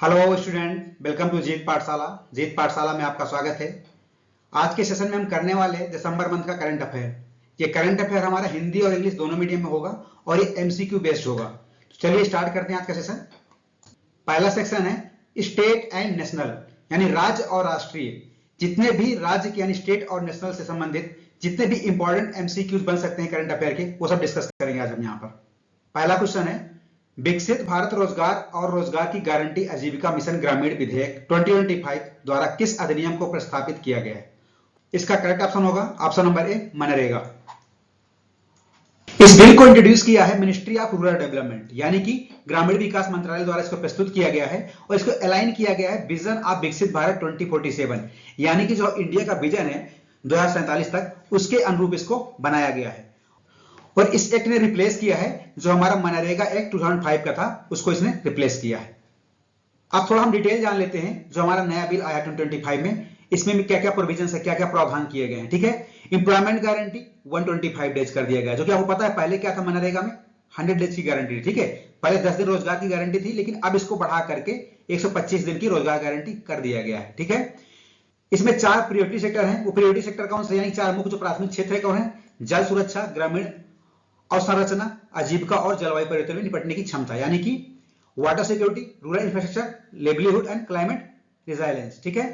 Hello student, welcome to जीत पाठशाला। जीत पाठशाला में आपका स्वागत है। आज के सेशन में हम करने वाले हैं दिसंबर मंथ का करंट अफेयर। ये करंट अफेयर हमारा हिंदी और इंग्लिश दोनों मीडियम में होगा और ये एमसीक्यू बेस्ड होगा। तो चलिए स्टार्ट करते हैं आज का सेशन। पहला सेक्शन है स्टेट एंड नेशनल, यानी राज्य और राष्ट्रीय। जितने भी राज्य के यानी स्टेट और नेशनल से संबंधित जितने भी इंपॉर्टेंट एमसीक्यूज बन सकते हैं करंट अफेयर के, वो सब डिस्कस करेंगे आज हम यहाँ पर। पहला क्वेश्चन है विकसित भारत रोजगार और रोजगार की गारंटी आजीविका मिशन ग्रामीण विधेयक 2025 द्वारा किस अधिनियम को प्रस्तावित किया गया है? इसका करेक्ट ऑप्शन होगा ऑप्शन नंबर ए, मनरेगा। इस बिल को इंट्रोड्यूस किया है मिनिस्ट्री ऑफ रूरल डेवलपमेंट, यानी कि ग्रामीण विकास मंत्रालय द्वारा इसको प्रस्तुत किया गया है और इसको अलाइन किया गया है विजन ऑफ विकसित भारत 2047, यानी कि जो इंडिया का विजन है 2047 तक, उसके अनुरूप इसको बनाया गया है। और इस एक्ट ने रिप्लेस किया है जो हमारा मनरेगा एक्ट 2005 का था, उसको इसने रिप्लेस किया है। अब थोड़ा हम डिटेल जान लेते हैं जो हमारा नया बिल आया 2025 में, इसमें क्या क्या प्रोविजन है, क्या क्या प्रावधान किए गए हैं। ठीक है, इंप्लॉयमेंट गारंटी 125 डेज कर दिया गया, जो कि आपको पता है पहले क्या था मनरेगा में 100 डेज की गारंटी। ठीक है, पहले 10 दिन रोजगार की गारंटी थी, लेकिन अब इसको बढ़ा करके 125 दिन की रोजगार गारंटी कर दिया गया है। ठीक है, इसमें 4 प्रायोरिटी सेक्टर हैं। वो प्रायोरिटी सेक्टर कौन से, यानी 4 मुख्य जो प्राथमिक क्षेत्र है कौन है? जल सुरक्षा, ग्रामीण अवसंरचना, आजीविका और जलवायु परिवर्तन में निपटने की क्षमता, यानी कि water security, rural infrastructure, livelihood and climate resilience. ठीक है,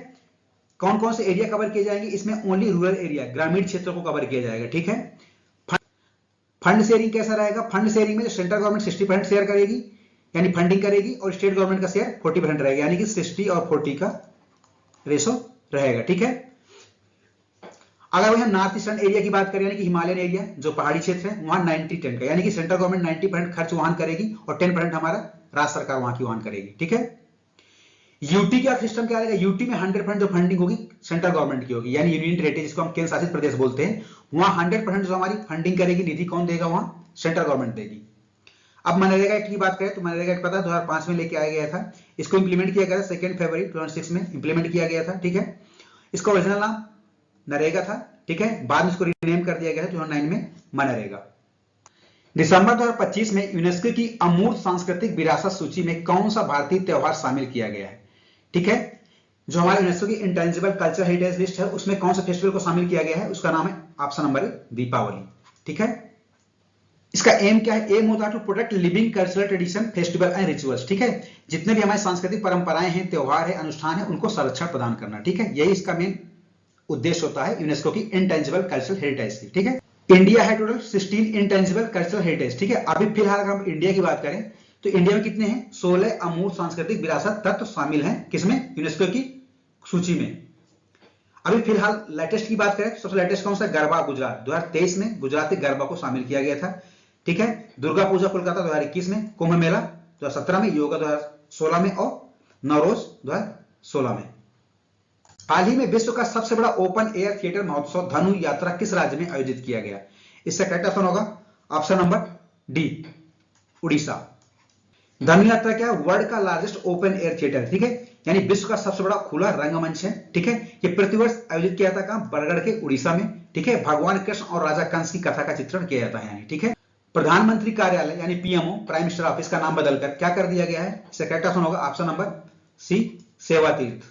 कौन कौन से एरिया कवर किए जाएंगे? इसमें ओनली रूरल एरिया, ग्रामीण क्षेत्रों को कवर किया जाएगा। ठीक है, फंड शेयरिंग कैसा रहेगा? फंड शेयरिंग में सेंट्रल गवर्नमेंट 60% शेयर करेगी, यानी फंडिंग करेगी, और स्टेट गवर्नमेंट का शेयर 40% रहेगा, यानी कि 60 और 40 का रेशो रहेगा। ठीक है, अगर वह नॉर्थ ईस्टर्न एरिया की बात करें, यानी कि हिमालयन एरिया जो पहाड़ी क्षेत्र है, वहां 90-10 का, यानी कि सेंट्रल गवर्नमेंट 90% खर्च वहन करेगी और 10% हमारा राज्य सरकार वहां की वहन करेगी। ठीक है, यूटी का सिस्टम क्या रहेगा? यूटी में 100% जो फंडिंग होगी सेंट्रल गवर्नमेंट की होगी, यानी यूनियन टेरिटरी जिसको हम केंद्र शासित प्रदेश बोलते हैं, वहां 100% जो हमारी फंडिंग करेगी, निधि कौन देगा? वहां सेंट्रल गवर्नमेंट देगी। अब मनरेगा एक्ट की बात करें तो मनरेगा एक्ट पता 2005 में लेके आया गया था। इसको इंप्लीमेंट किया गया था 2 फरवरी 2006 में इंप्लीमेंट किया गया था। ठीक है, इसका ओरिजिनल नाम नरेगा था। ठीक है, बाद में इसको रीनेम कर दिया गया है 2009 में मनरेगा। दिसंबर 2025 में यूनेस्को की अमूर्त सांस्कृतिक विरासत सूची में कौन सा भारतीय त्योहार शामिल किया गया है? ठीक है, जो हमारे यूनेस्को की इंटेंजिबल कल्चर हेरिटेज लिस्ट है उसमें कौन सा फेस्टिवल को शामिल किया गया है? उसका नाम है ऑप्शन नंबर ए, दीपावली। ठीक है, इसका एम क्या है? एम होता है to protect living cultural tradition, festival and rituals. ठीक है, जितने भी हमारी सांस्कृतिक परंपराएं हैं, त्योहार है, अनुष्ठान है, उनको संरक्षण प्रदान करना। ठीक है, यही इसका मेन उद्देश्य होता है यूनेस्को की इंटेंजिबल कल्चरल हेरिटेज की। ठीक है, इंडिया है टोटल 16 इंटेंजिबल कल्चरल हेरिटेज। ठीक है, अभी फिलहाल अगर हम इंडिया की बात करें तो इंडिया में कितने हैं? 16 अमूर्त सांस्कृतिक विरासत तत्व शामिल हैं। किसमें? यूनेस्को की सूची में। अभी फिलहाल लेटेस्ट की बात करें, सबसे लेटेस्ट कौन सा? गरबा गुजरात 2023 में गुजराती गरबा को शामिल किया गया था। ठीक है, दुर्गा पूजा कोलकाता 2021 में, कुंभ मेला 2017 में, योगा 2016 में और नवरोज 2016 में। हाल ही में विश्व का सबसे बड़ा ओपन एयर थिएटर महोत्सव धनु यात्रा किस राज्य में आयोजित किया गया? इसका करेक्ट ऑप्शन होगा ऑप्शन नंबर डी, उड़ीसा। धनु यात्रा क्या है? वर्ल्ड का लार्जेस्ट ओपन एयर थिएटर। ठीक है, यानी विश्व का सबसे बड़ा खुला रंगमंच है। ठीक है, ये प्रतिवर्ष आयोजित किया जाता है बरगढ़ के उड़ीसा में। ठीक है, भगवान कृष्ण और राजा कंस की कथा का चित्रण किया जाता है यानी। ठीक है, प्रधानमंत्री कार्यालय यानी पीएमओ, प्राइम मिनिस्टर ऑफिस का नाम बदलकर क्या कर दिया गया है? इसका करेक्ट ऑप्शन होगा ऑप्शन नंबर सी, सेवा तीर्थ।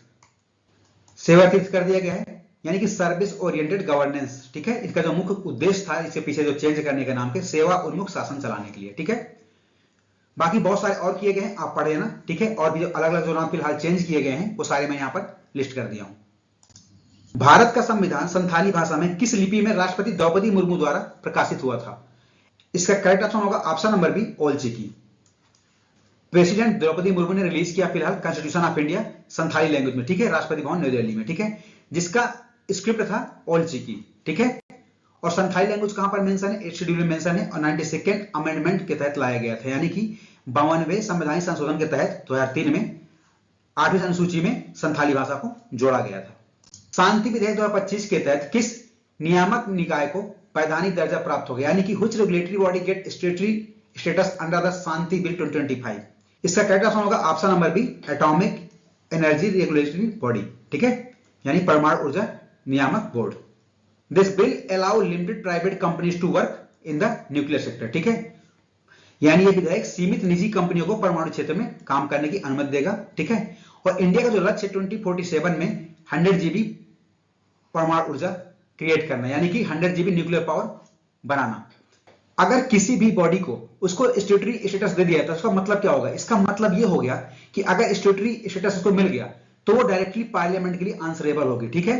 सेवा तीर्थ कर दिया गया है, यानी कि सर्विस ओरिएंटेड गवर्नेंस। ठीक है, इसका जो मुख्य उद्देश्य था इसके पीछे जो चेंज करने के नाम के, सेवा उन्मुख शासन चलाने के लिए। ठीक है, बाकी बहुत सारे और किए गए हैं, आप पढ़े ना। ठीक है, और भी जो अलग अलग जो नाम फिलहाल चेंज किए गए हैं वो सारे मैं यहां पर लिस्ट कर दिया हूं। भारत का संविधान संथाली भाषा में किस लिपि में राष्ट्रपति द्रौपदी मुर्मू द्वारा प्रकाशित हुआ था? इसका करेक्ट ऑप्शन होगा ऑप्शन नंबर बी, ओल चिकी। प्रेसिडेंट द्रौपदी मुर्मू ने रिलीज किया फिलहाल constitution of India Santhali language में। ठीक है, राष्ट्रपति भवन नई दिल्ली में। ठीक है, जिसका स्क्रिप्ट था ओल चिकी। ठीक है, और संथाली लैंग्वेज कहां पर मेंशन है? 8th शेड्यूल में मेंशन है और 92nd अमेंडमेंट के तहत लाया गया था, यानी कि 52वें संवैधानिक संशोधन के तहत 2003 में 8वीं अनुसूची में संथाली भाषा को जोड़ा गया था। शांति विधेयक 2025 के तहत किस नियामक निकाय को वैधानिक दर्जा प्राप्त हो गया, यानी कि which regulatory body get statutory status under the Shanti bill 2025? इसका करेक्ट ऑप्शन होगा option number B, atomic energy regulatory body. ठीक है, यानी परमाणु ऊर्जा नियामक बोर्ड। This bill allow limited private companies to work in the nuclear sector. ठीक है, यानी ये विधेयक सीमित निजी कंपनियों को परमाणु क्षेत्र में काम करने की अनुमति देगा, ठीक है। और इंडिया का जो लक्ष्य 2047 में 100 जीबी परमाणु ऊर्जा क्रिएट करना, यानी कि 100 जीबी न्यूक्लियर पावर बनाना। अगर किसी भी बॉडी को उसको स्टेटरी स्टेटस दे दिया तो उसका मतलब क्या होगा? इसका मतलब ये हो गया कि अगर स्टेटरी स्टेटस उसको मिल गया तो वो डायरेक्टली पार्लियामेंट के लिए आंसरेबल होगी, ठीक है।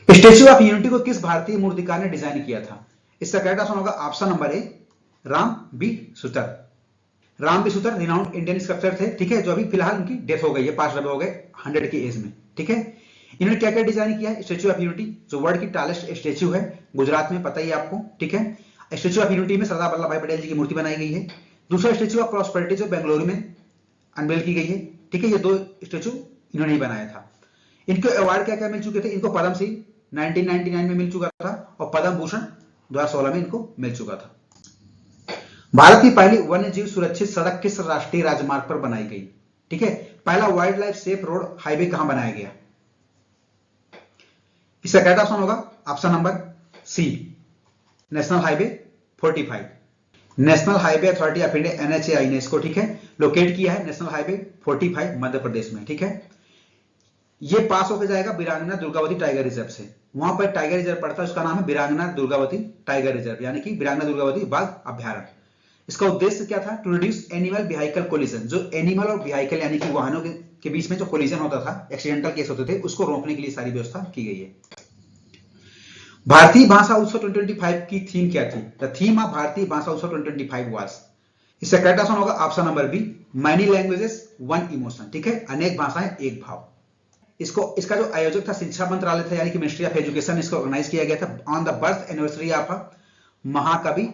स्टेच्यू ऑफ यूनिटी को किस भारतीय मूर्तिकार ने डिजाइन किया था? इसका करेक्ट आंसर होगा option number A, Ram B Sutar. Ram B Sutar renowned Indian sculpture थे, ठीक है, जो अभी फिलहाल उनकी डेथ हो गई है, 5 हो गए 100 की एज में, ठीक है। इन्होंने क्या क्या डिजाइन किया है? स्टेच्यू ऑफ यूनिटी जो वर्ल्ड की टॉलेस्ट स्टेच्यू है, गुजरात में, पता ही आपको, ठीक है। स्टेच्यू ऑफ यूनिटी में सरदार वल्लभ भाई पटेल जी की मूर्ति बनाई गई है। दूसरा स्टेच्यू ऑफ प्रॉस्पेरिटी जो बेंगलुरु में अनवेल की गई है, ठीक है। ये 2 स्टेच्यू इन्होंने ही बनाया था। इनको अवार्ड क्या क्या मिल चुके थे? इनको पद्मश्री 1999 में मिल चुका था और पद्म भूषण 2016 में इनको मिल चुका था। भारत की पहली वन्य जीव सुरक्षित सड़क किस राष्ट्रीय राजमार्ग पर बनाई गई? ठीक है, पहला wild life safe road highway कहां बनाया गया? इसका करेक्ट ऑप्शन होगा option number C, national highway 45। National highway authority of India NHAI ने इसको, ठीक है, लोकेट किया है नेशनल हाईवे 45 मध्य प्रदेश में, ठीक है। ये पास होकर जाएगा बीरांगना दुर्गावती टाइगर रिजर्व से। वहां पर टाइगर रिजर्व पड़ता है, उसका नाम है बीरांगना दुर्गावती टाइगर रिजर्व, यानी कि बीरांगना दुर्गावती बाघ अभ्यारण्य। इसका उद्देश्य क्या था? To reduce animal vehicle collision, जो एनिमल और व्हीकल यानी कि वाहनों के बीच में जो कोलिजन होता था, एक्सीडेंटल केस होते थे, उसको रोकने के लिए सारी व्यवस्था की गई है। भारतीय भाषा उत्सव 2025 की थीम क्या थी? द थीम ऑफ भारतीय भाषा उत्सव 2025 वाज, इसका करेक्ट आंसर होगा option number B, many languages one emotion, ठीक है, अनेक भाषाएं एक भाव। इसका जो आयोजक था शिक्षा मंत्रालय था, यानी कि मिनिस्ट्री ऑफ एजुकेशन, इसको ऑर्गेनाइज किया गया था on the birth anniversary of महाकवि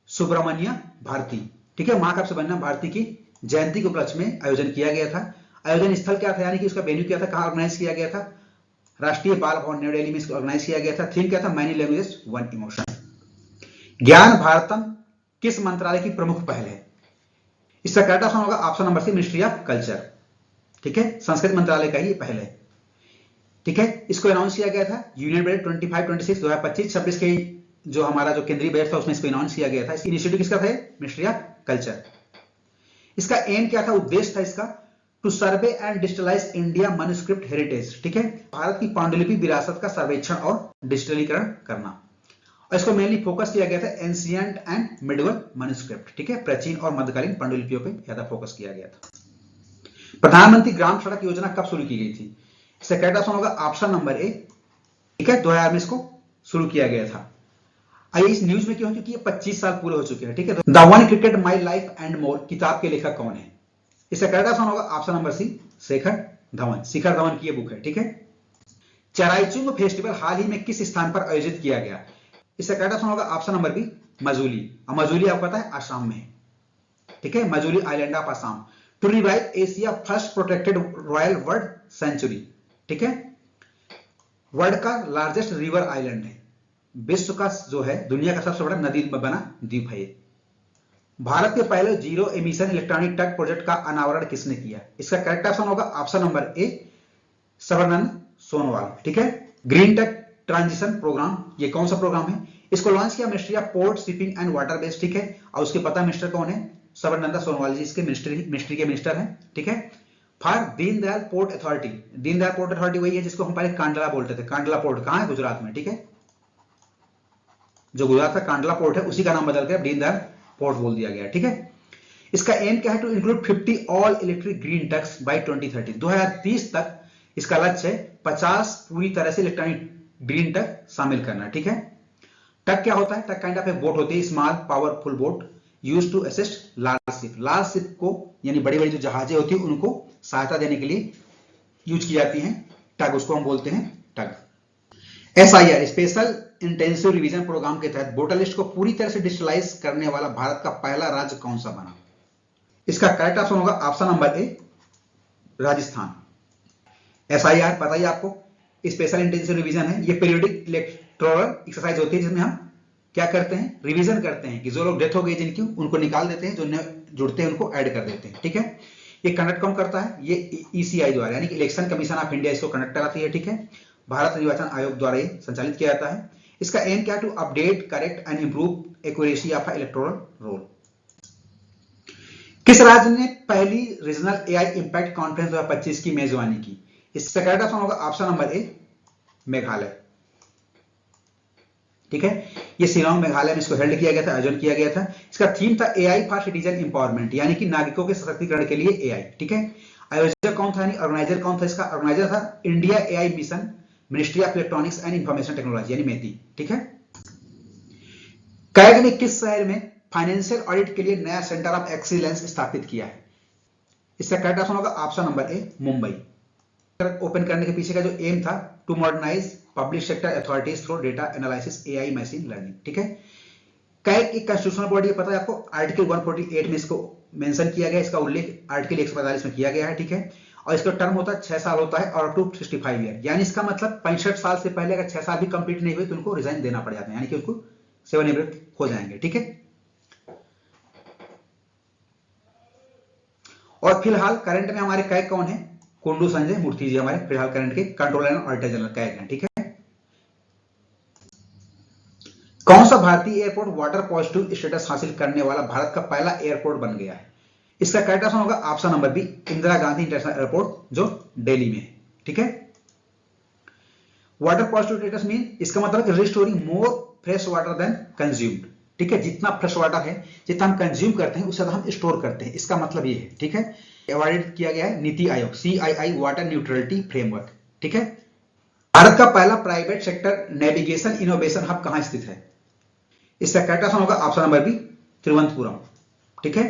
सुब्रमण्य भारती, ठीक है। महाकवि सुब्रमण्य भारती की जयंती के उपलक्ष्य में आयोजन किया गया था। आयोजन स्थल क्या था, यानी कि उसका वेन्यू क्या था, कहां ऑर्गेनाइज किया गया था? राष्ट्रीय बाल भवन न्यू दिल्ली में इसको ऑर्गेनाइज किया गया था। थीम क्या था? Many languages one emotion. Gyan Bharatam किस मंत्रालय की प्रमुख पहल है? इसका करेक्ट आंसर होगा option number C, ministry of culture, ठीक है, संस्कृति मंत्रालय का ही पहल है, ठीक है। इसको अनाउंस किया गया था यूनियन बजट 25-26 2025-26 के जो हमारा जो केंद्रीय बजट था उसमें इसको अनाउंस किया गया था। इसकी इनिशिएटिव किसका था? Ministry of culture. इसका एम क्या था, उद्देश्य था इसका? To survey and digitalize India manuscript heritage, ठीक है, भारत की पांडुलिपि विरासत का सर्वेक्षण और डिजिटलीकरण करना। और इसको मेनली फोकस किया गया था एंशिएंट एंड मिडिवल मैन्युस्क्रिप्ट, ठीक है, प्राचीन और मध्यकालीन पांडुलिपियों पे ज्यादा फोकस किया गया था। प्रधानमंत्री ग्राम सड़क योजना कब शुरू की गई थी? इसका करेक्ट आंसर होगा ऑप्शन नंबर ए, ठीक है, 2000 में इसको शुरू किया गया था। आइए इस न्यूज में क्यों? क्योंकि ये 25 साल पूरे हो चुके हैं, ठीक है। The one cricket my life and more किताब के लेखक कौन है? इसका करेक्ट आंसर होगा option number C, Shekhar Dhawan. Shikhar Dhawan की ये बुक है, ठीक है। चराइचुंग फेस्टिवल हाल ही में किस स्थान पर आयोजित किया गया? इसका करेक्ट आंसर होगा ऑप्शन नंबर बी, मजूली। और मजूली आपको पता है आसाम में है, ठीक है, Majuli island of Assam. To revive Asia first protected royal bird sanctuary, ठीक है, वर्ल्ड का लार्जेस्ट रिवर आइलैंड है, विश्व का जो है दुनिया का सबसे बड़ा नदी में बना द्वीप है। भारत के पहले zero emission electronic truck project का अनावरण किसने किया? इसका करेक्ट ऑप्शन होगा ऑप्शन नंबर ए, सर्बानंद सोनोवाल, ठीक है। ग्रीन टेक ट्रांजिशन प्रोग्राम, ये कौन सा प्रोग्राम है? इसको लॉन्च किया ministry of port shipping and water base, ठीक है। और उसके पता मिनिस्टर कौन है? सर्बानंद सोनोवाल जी इसके मिनिस्ट्री के मिनिस्टर हैं, ठीक है। For Deendayal port authority, Deendayal port authority वही है जिसको हम पहले कांडला बोलते थे। कांडला पोर्ट कहां है? गुजरात में, ठीक है। जो गुजरात का कांडला पोर्ट है उसी का नाम बदल कर दीनदयाल पोर्ट बोल दिया गया, ठीक है। इसका एम क्या है? To include 50 all electric green trucks by 2030, 2030 तक इसका लक्ष्य है 50 पूरी तरह से इलेक्ट्रॉनिक ग्रीन ट्रक शामिल करना, ठीक है। ट्रक क्या होता है? Truck kind of a boat होती है, small powerful boat use to assist large ship. Large ship को यानी बड़ी बड़ी जो जहाजें होती है उनको सहायता देने के लिए यूज की जाती हैं टग, उसको हम बोलते हैं tug. SIR special intensive revision program के तहत वोटर लिस्ट को पूरी तरह से डिजिटलाइज करने वाला भारत का पहला राज्य कौन सा बना? इसका करेक्ट ऑप्शन होगा ऑप्शन नंबर ए, राजस्थान। SIR पता ही आपको, स्पेशल इंटेंसिव रिवीजन है, ये पीरियोडिक इलेक्टोरल एक्सरसाइज होती है जिसमें हम क्या करते हैं? रिवीजन करते हैं कि जो लोग डेथ हो गई जिनकी उनको निकाल देते हैं, जो जुड़ते हैं उनको ऐड कर देते हैं, ठीक है। ये कंडक्ट कौन करता है? ये ECI द्वारा यानी कि इलेक्शन कमीशन ऑफ इंडिया इसको कंडक्ट कराती है, ठीक है। भारत निर्वाचन आयोग द्वारा ये संचालित किया जाता है। इसका एम क्या? To update, correct and improve accuracy of electoral roll. किस राज्य ने पहली रीजनल एआई इंपैक्ट कॉन्फ्रेंस 2025 की मेजबानी की? इसका करेक्ट ऑप्शन होगा ऑप्शन नंबर ए, मेघालय। ठीक है, ये शिलांग मेघालय में इसको हेल्ड किया गया था, आयोजन किया गया था। इसका थीम था एआई फॉर सिटीजन एम्पावरमेंट, यानी कि नागरिकों के सशक्तिकरण के लिए एआई। ठीक है, आयोजक कौन था, यानी ऑर्गेनाइजर कौन था? इसका ऑर्गेनाइजर था India AI mission, ministry of electronics and information technology, यानी मेटी। ठीक है, कैग ने किस शहर में फाइनेंशियल ऑडिट के लिए नया सेंटर ऑफ एक्सीलेंस स्थापित किया है? इसका करेक्ट ऑप्शन होगा option number A, Mumbai. Open करने के पीछे का जो एम था, to modernize public sector authorities through data analysis AI machine learning. ठीक है, कैग एक कॉन्स्टिट्यूशनल बॉडी है, पता है आपको, आर्टिकल 148 में इसको मेंशन किया गया, इसका उल्लेख आर्टिकल 145 में किया गया है। ठीक है, और इसका टर्म होता है 6 साल होता है और अप टू 65 ईयर, यानी इसका मतलब 65 साल से पहले अगर 6 साल भी कंप्लीट नहीं हुए तो उनको रिजाइन देना पड़ जाता है, यानी कि उनको सेवानिवृत्त हो जाएंगे। ठीक है, और फिलहाल करंट में हमारे कैग कौन है? कुंडू संजय मूर्ति जी हमारे फिलहाल करंट के controller and auditor general CAG हैं। ठीक है, कौन सा भारतीय एयरपोर्ट वाटर पॉजिटिव स्टेटस हासिल करने वाला भारत का पहला एयरपोर्ट बन गया है? इसका करेक्ट आंसर होगा option number B, Indira Gandhi international airport, जो दिल्ली में है। ठीक है, वाटर पॉजिटिव स्टेटस मीन इसका मतलब restoring more fresh water than consumed. ठीक है, जितना फ्रेश वाटर है, जितना हम कंज्यूम करते हैं उससे ज्यादा हम स्टोर करते हैं, इसका मतलब ये है। ठीक है, अवॉर्डेड किया गया है NITI Aayog CII water neutrality framework. ठीक है, भारत का पहला private sector navigation innovation hub कहां स्थित है? इसका करेक्ट आंसर होगा ऑप्शन नंबर बी, तिरुवनंतपुरम। ठीक है,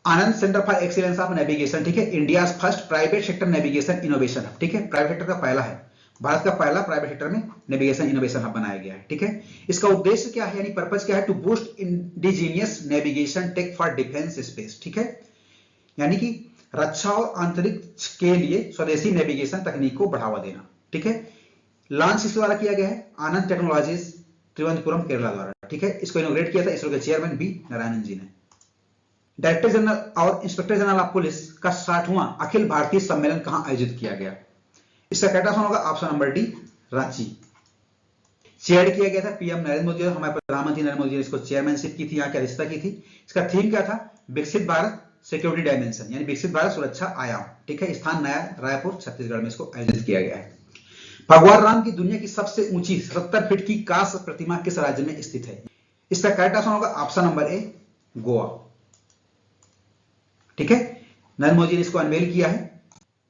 Anand centre for excellence of navigation. ठीक है, India first private sector navigation innovation hub. ठीक है, प्राइवेट सेक्टर का पहला है, भारत का पहला प्राइवेट सेक्टर में नेविगेशन इनोवेशन हब बनाया गया है। ठीक है, इसका उद्देश्य क्या है, यानी पर्पस क्या है? To boost indigenous navigation tech for defence space. ठीक है, यानी कि रक्षा और अंतरिक्ष के लिए स्वदेशी नेविगेशन तकनीक को बढ़ावा देना। ठीक है, लॉन्च इसके द्वारा किया गया है आनंद टेक्नोलॉजीज त्रिवेंद्रपुरम केरला द्वारा। ठीक है, इसको इनोग्रेट किया था इसरो के चेयरमैन बी नारायणन जी ने। डायरेक्टर जनरल और इंस्पेक्टर जनरल ऑफ पुलिस का 60वां अखिल भारतीय सम्मेलन कहां आयोजित किया गया? इसका करेक्ट आंसर होगा option number D, Ranchi. Chair किया गया था पीएम नरेंद्र मोदी और हमारे प्रधानमंत्री नरेंद्र मोदी ने इसको चेयरमैनशिप की थी, यहाँ की अध्यक्षता की थी। इसका थीम क्या था? विकसित भारत सिक्योरिटी डायमेंशन, यानी विकसित भारत सुरक्षा आयाम। ठीक है, स्थान नया रायपुर छत्तीसगढ़ में इसको आयोजित किया गया है। भगवान राम की दुनिया की सबसे ऊंची 77 फीट की कांस्य प्रतिमा किस राज्य में स्थित है? इसका करेक्ट आंसर होगा ऑप्शन नंबर ए, गोवा। ठीक है, नरेंद्र मोदी ने इसको अनवेल किया है।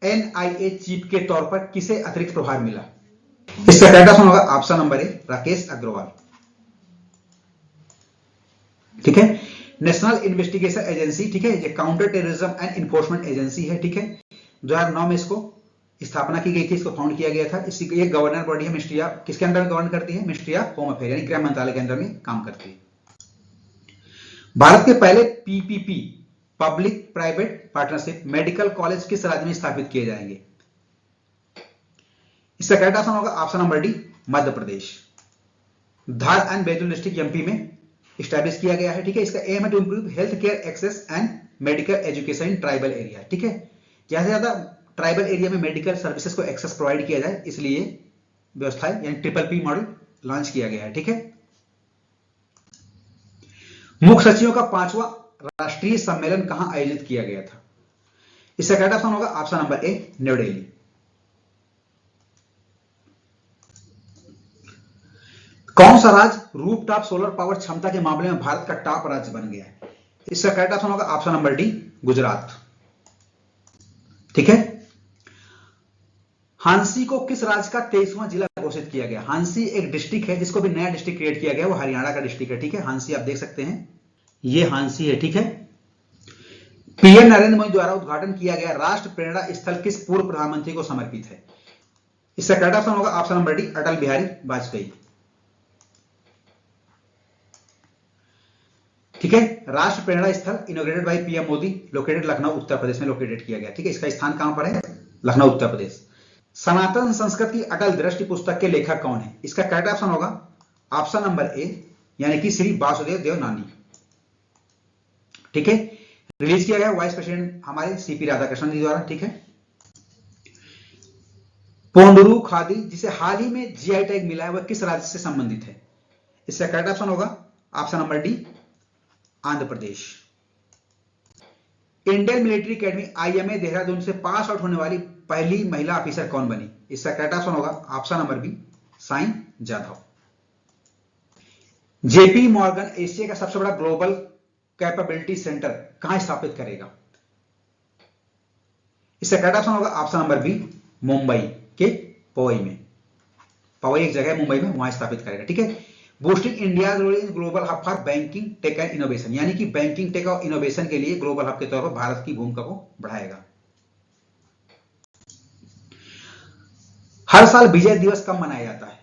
NIA चीफ के तौर पर किसे अतिरिक्त प्रभार मिला? इसका करेक्ट आंसर होगा option number A, Rakesh Agarwal. ठीक है, नेशनल इन्वेस्टिगेशन एजेंसी। ठीक है, ये counter terrorism and enforcement agency है। ठीक है, 2009 में इसको स्थापना की गई थी, इसको फाउंड किया गया था। इसी ये गवर्नर बॉडी है, मिनिस्ट्री ऑफ, किसके अंदर गवर्न करती है? मिनिस्ट्री ऑफ होम अफेयर, यानी गृह मंत्रालय के अंदर में काम करती है। भारत के पहले PPP public private partnership medical college किस राज्य में स्थापित किए जाएंगे? इसका करेक्ट आंसर होगा option number D, Madhya Pradesh. Dhar and Betul district MP में स्टैब्लिश किया गया है। ठीक है, इसका एम है to improve health care access and medical education in tribal area. ठीक है, ज्यादा से ज्यादा ट्राइबल एरिया में मेडिकल सर्विसेज को एक्सेस प्रोवाइड किया जाए, इसलिए व्यवस्था यानी PPP मॉडल लॉन्च किया गया है। ठीक है, मुख्य सचिवों का 5वां राष्ट्रीय सम्मेलन कहां आयोजित किया गया था? इसका करेक्ट आंसर होगा ऑप्शन नंबर ए, न्यू दिल्ली। कौन सा राज्य रूफटॉप सोलर पावर क्षमता के मामले में भारत का टॉप राज्य बन गया है? इसका करेक्ट आंसर होगा ऑप्शन नंबर डी, गुजरात। ठीक है, हांसी को किस राज्य का 23वां जिला घोषित किया गया? हांसी एक डिस्ट्रिक्ट है जिसको भी नया डिस्ट्रिक्ट क्रिएट किया गया, वो हरियाणा का डिस्ट्रिक्ट है। ठीक है, हांसी आप देख सकते हैं, ये हांसी है। ठीक है, पीएम नरेंद्र मोदी द्वारा उद्घाटन किया गया राष्ट्र प्रेरणा स्थल किस पूर्व प्रधानमंत्री को समर्पित है? इसका करेक्ट आंसर होगा option number D, Atal Bihari Vajpayee. ठीक है, Rashtra Prerna Sthal inaugurated by PM Modi, located Lucknow Uttar Pradesh में लोकेटेड किया गया। ठीक है, इसका स्थान कहां पर है? लखनऊ उत्तर प्रदेश। सनातन संस्कृत की अटल दृष्टि पुस्तक के लेखक कौन है? इसका करेक्ट ऑप्शन होगा ऑप्शन नंबर ए, यानी कि श्री वासुदेव देवनानी। ठीक है, रिलीज किया गया वाइस प्रेसिडेंट हमारे CP राधाकृष्णन जी द्वारा। ठीक है, पोंडुरु खादी जिसे हाल ही में GI टैग मिला है, वह किस राज्य से संबंधित है? इसका करेक्ट ऑप्शन होगा option number D, Andhra Pradesh. Indian military academy IMA Dehradun से पास आउट होने वाली पहली महिला ऑफिसर कौन बनी? इसका करेक्ट ऑप्शन होगा option number B, Sain Jadhav. JP Morgan Asia का सबसे बड़ा ग्लोबल कैपेबिलिटी सेंटर कहां स्थापित करेगा? इसका करेक्ट ऑप्शन होगा ऑप्शन नंबर बी, मुंबई के पवई में। पवई एक जगह है मुंबई में, वहां स्थापित करेगा। ठीक है। Boosting India role in global hub for banking tech and innovation, यानी कि बैंकिंग टेक और इनोवेशन के लिए ग्लोबल हब के तौर पर भारत की भूमिका को बढ़ाएगा। हर साल विजय दिवस कब मनाया जाता है?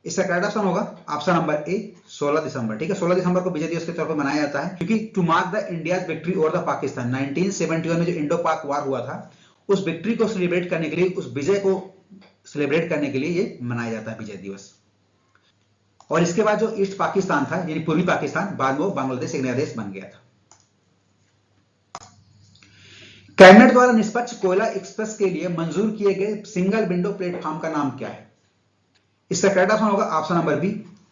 इसका करेक्ट ऑप्शन होगा ऑप्शन नंबर ए, 16 दिसंबर। ठीक है, 16 दिसंबर को विजय दिवस के तौर पर मनाया जाता है, क्योंकि to mark the India's victory over the Pakistan 1971 में जो इंडो पाक वार हुआ था, उस विक्ट्री को सेलिब्रेट करने के लिए, उस विजय को सेलिब्रेट करने के लिए ये मनाया जाता है विजय दिवस। और इसके बाद जो ईस्ट पाकिस्तान था, यानी पूर्वी पाकिस्तान, बाद में वो बांग्लादेश एक नया देश बन गया था। कैबिनेट द्वारा निष्पक्ष कोयला एक्सप्रेस के लिए मंजूर किए गए सिंगल विंडो प्लेटफॉर्म का नाम क्या है? इसका करेक्ट ऑप्शन होगा option number B,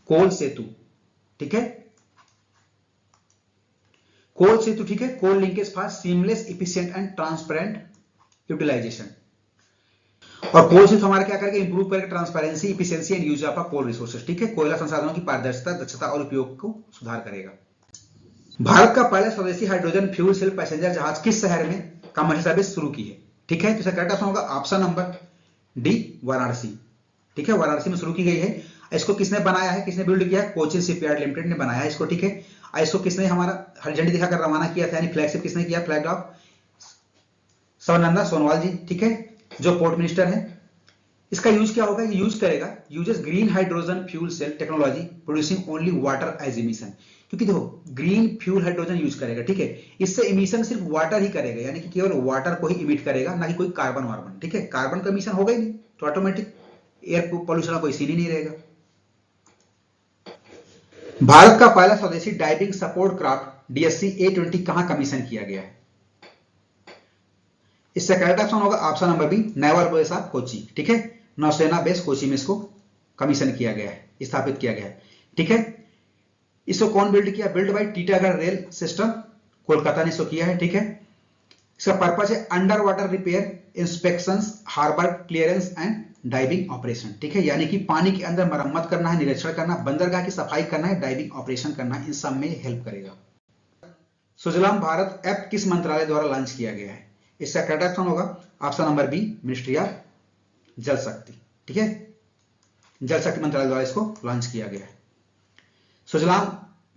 coal Setu. ठीक है, कोल सेतु। ठीक है, coal linkage for seamless, efficient and transparent utilization. और कोल सेतु हमारा क्या करेगा? इंप्रूव करेगा transparency, efficiency and use of coal resources. ठीक है, कोयला संसाधनों की पारदर्शिता, दक्षता और उपयोग को सुधार करेगा। भारत का पहला स्वदेशी हाइड्रोजन फ्यूल सेल पैसेंजर जहाज किस शहर में कमर्शियल सर्विस शुरू की है? ठीक है, तो इसका करेक्ट ऑप्शन होगा ऑप्शन नंबर डी, वाराणसी। ठीक है, वाराणसी में शुरू की गई है। इसको किसने बनाया है, किसने बिल्ड किया है? कोचिन शिपयार्ड लिमिटेड ने बनाया है इसको। ठीक है, इसको किसने हमारा हरी झंडी दिखाकर रवाना किया था, यानी फ्लैगशिप किसने किया? फ्लैग ऑफ सर्बानंद सोनोवाल जी। ठीक है, जो पोर्ट मिनिस्टर है। इसका यूज क्या होगा? ये यूज करेगा, uses green hydrogen fuel cell technology producing only water as emission. क्योंकि देखो, ग्रीन फ्यूल हाइड्रोजन यूज करेगा। ठीक है, इससे इमिशन सिर्फ वाटर ही करेगा, यानी कि केवल वाटर को ही इमिट करेगा, ना कि कोई कार्बन वार्बन। ठीक है, कार्बन का इमिशन होगा ही नहीं, तो ऑटोमेटिक एयर पॉल्यूशन का कोई सीन ही नहीं रहेगा। भारत का पहला स्वदेशी diving support craft DSC A20 कहां कमीशन किया गया है? इससे करेक्ट ऑप्शन होगा option number B, naval base of Kochi. ठीक है, नौसेना बेस कोची में इसको कमीशन किया गया है, स्थापित किया गया है। ठीक है, इसको कौन बिल्ड किया? Build by Titagarh rail system, Kolkata ने इसको किया है। ठीक है, इसका पर्पस है under water repair, inspections, harbour clearance and diving operation. ठीक है, यानी कि पानी के अंदर मरम्मत करना है, निरीक्षण करना, बंदरगाह की सफाई करना है, डाइविंग ऑपरेशन करना है, इन सब में हेल्प करेगा। सुजलाम भारत ऐप किस मंत्रालय द्वारा लॉन्च किया गया है? इसका करेक्ट ऑप्शन होगा option number B, ministry of Jal Shakti. ठीक है, जल शक्ति मंत्रालय द्वारा इसको लॉन्च किया गया है। सुजलाम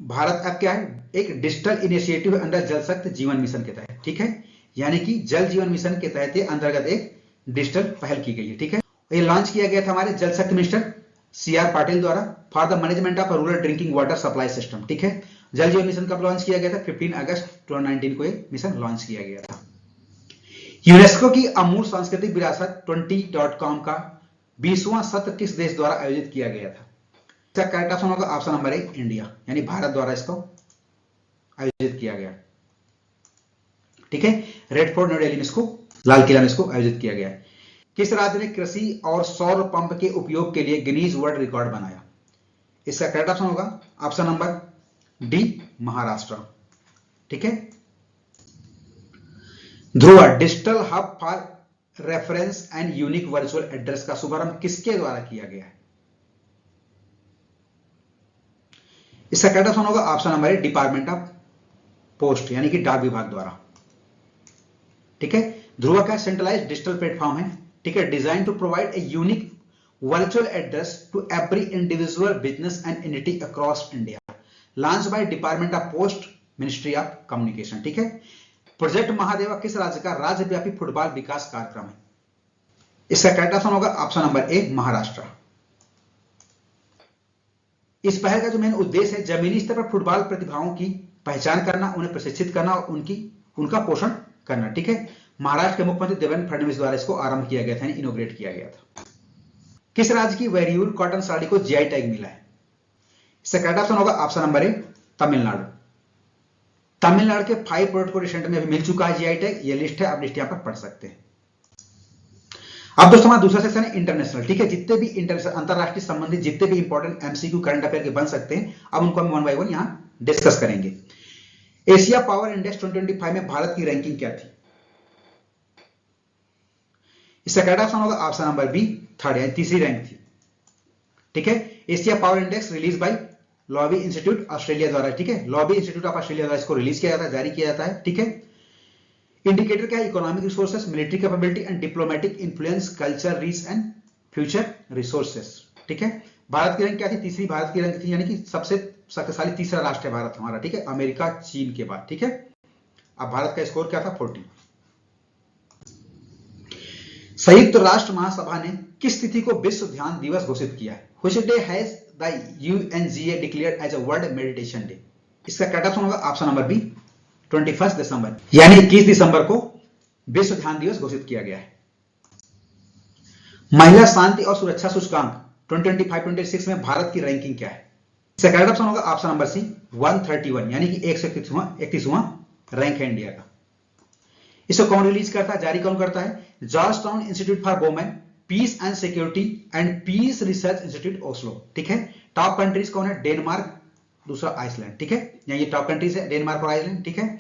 भारत ऐप क्या है? एक डिजिटल इनिशिएटिव अंडर जल शक्ति जीवन मिशन के तहत। ठीक है, यानी कि जल जीवन मिशन के तहत अंतर्गत एक डिजिटल पहल की गई है। ठीक है, ये लॉन्च किया गया था हमारे जल शक्ति मिनिस्टर CR पाटिल द्वारा for the management of rural drinking water supply system. ठीक है, जल जीवन मिशन कब लॉन्च किया गया था? 15 अगस्त 2019 को ये मिशन लॉन्च किया गया था। यूनेस्को की अमूर्त सांस्कृतिक विरासत 20.com का 20वां सत्र किस देश द्वारा आयोजित किया गया था? इसका करेक्ट ऑप्शन होगा ऑप्शन नंबर ए, इंडिया, यानी भारत द्वारा इसको आयोजित किया गया। ठीक है, रेड फोर्ट न्यू दिल्ली में इसको, लाल किला में इसको आयोजित किया गया है। किस राज्य ने कृषि और सौर पंप के उपयोग के लिए गिनीज वर्ल्ड रिकॉर्ड बनाया? इसका करेक्ट ऑप्शन होगा ऑप्शन नंबर डी, महाराष्ट्र। ठीक है, Dhruv digital hub for reference and unique virtual address का शुभारंभ किसके द्वारा किया गया है? इसका करेक्ट ऑप्शन होगा option number A, department of post, यानी कि डाक विभाग द्वारा। ठीक है, ध्रुव का सेंट्रलाइज्ड डिजिटल प्लेटफॉर्म है। ठीक है, design to provide a unique virtual address to every individual business and entity across India, launch by department of post, ministry of communication. ठीक है, प्रोजेक्ट महादेवा किस राज्य का राज्यव्यापी फुटबॉल विकास कार्यक्रम है? इसका करेक्ट ऑप्शन होगा ऑप्शन नंबर ए, महाराष्ट्र। इस पहल का जो मेन उद्देश्य है जमीनी स्तर पर फुटबॉल प्रतिभाओं की पहचान करना, उन्हें प्रशिक्षित करना और उनका पोषण करना। ठीक है, महाराष्ट्र के मुख्यमंत्री देवेंद्र फडणवीस द्वारा इसको आरंभ किया गया था, इनोग्रेट किया गया था। किस राज्य की वेरियूल कॉटन साड़ी को GI टैग मिला है? इसका करेक्ट ऑप्शन होगा ऑप्शन नंबर ए, तमिलनाडु। तमिलनाडु के 5 प्रोडक्ट को रिसेंट में अभी मिल चुका है GI टैग। ये लिस्ट है, आप लिस्ट यहां पर पढ़ सकते हैं। अब दोस्तों हमारा दूसरा सेक्शन है इंटरनेशनल। ठीक है, जितने भी इंटरनेशनल अंतरराष्ट्रीय संबंधित जितने भी इंपॉर्टेंट एमसीक्यू करंट अफेयर के बन सकते हैं, अब उनको हम वन बाय वन यहां डिस्कस करेंगे। एशिया पावर इंडेक्स 2025 में भारत की रैंकिंग क्या थी? इसका करेक्ट ऑप्शन होगा ऑप्शन नंबर बी, थर्ड, यानी तीसरी रैंक थी। ठीक है, Asia power index release by lobby institute Australia द्वारा। ठीक है, लॉबी इंस्टीट्यूट ऑफ ऑस्ट्रेलिया द्वारा इसको रिलीज किया जाता है, जारी किया जाता है। ठीक है, इंडिकेटर क्या है? Economic resources, military capability and diplomatic influence, culture reach and future resources. ठीक है, भारत की रैंक क्या थी? तीसरी भारत की रैंक थी, यानी कि सबसे शक्तिशाली तीसरा राष्ट्र है भारत हमारा। ठीक है, अमेरिका चीन के बाद। ठीक है, अब भारत का स्कोर क्या था? 40। संयुक्त राष्ट्र महासभा ने किस तिथि को विश्व ध्यान दिवस घोषित किया है? Which day has the UNGA declared as a World Meditation Day? इसका करेक्ट ऑप्शन होगा ऑप्शन नंबर बी, 21 दिसंबर, यानी 21 दिसंबर को विश्व ध्यान दिवस घोषित किया गया है। महिला शांति और सुरक्षा सूचकांक 2025-26 में भारत की रैंकिंग क्या है? इसका करेक्ट ऑप्शन होगा ऑप्शन नंबर सी, 131, यानी कि 131वां रैंक है इंडिया का। इसको कौन रिलीज करता है, जारी कौन करता है? Georgetown institute for women peace and security and peace research institute Oslo. ठीक है, टॉप कंट्रीज कौन है? डेनमार्क, दूसरा आइसलैंड। ठीक है, ये टॉप कंट्रीज है, डेनमार्क और आइसलैंड। ठीक है,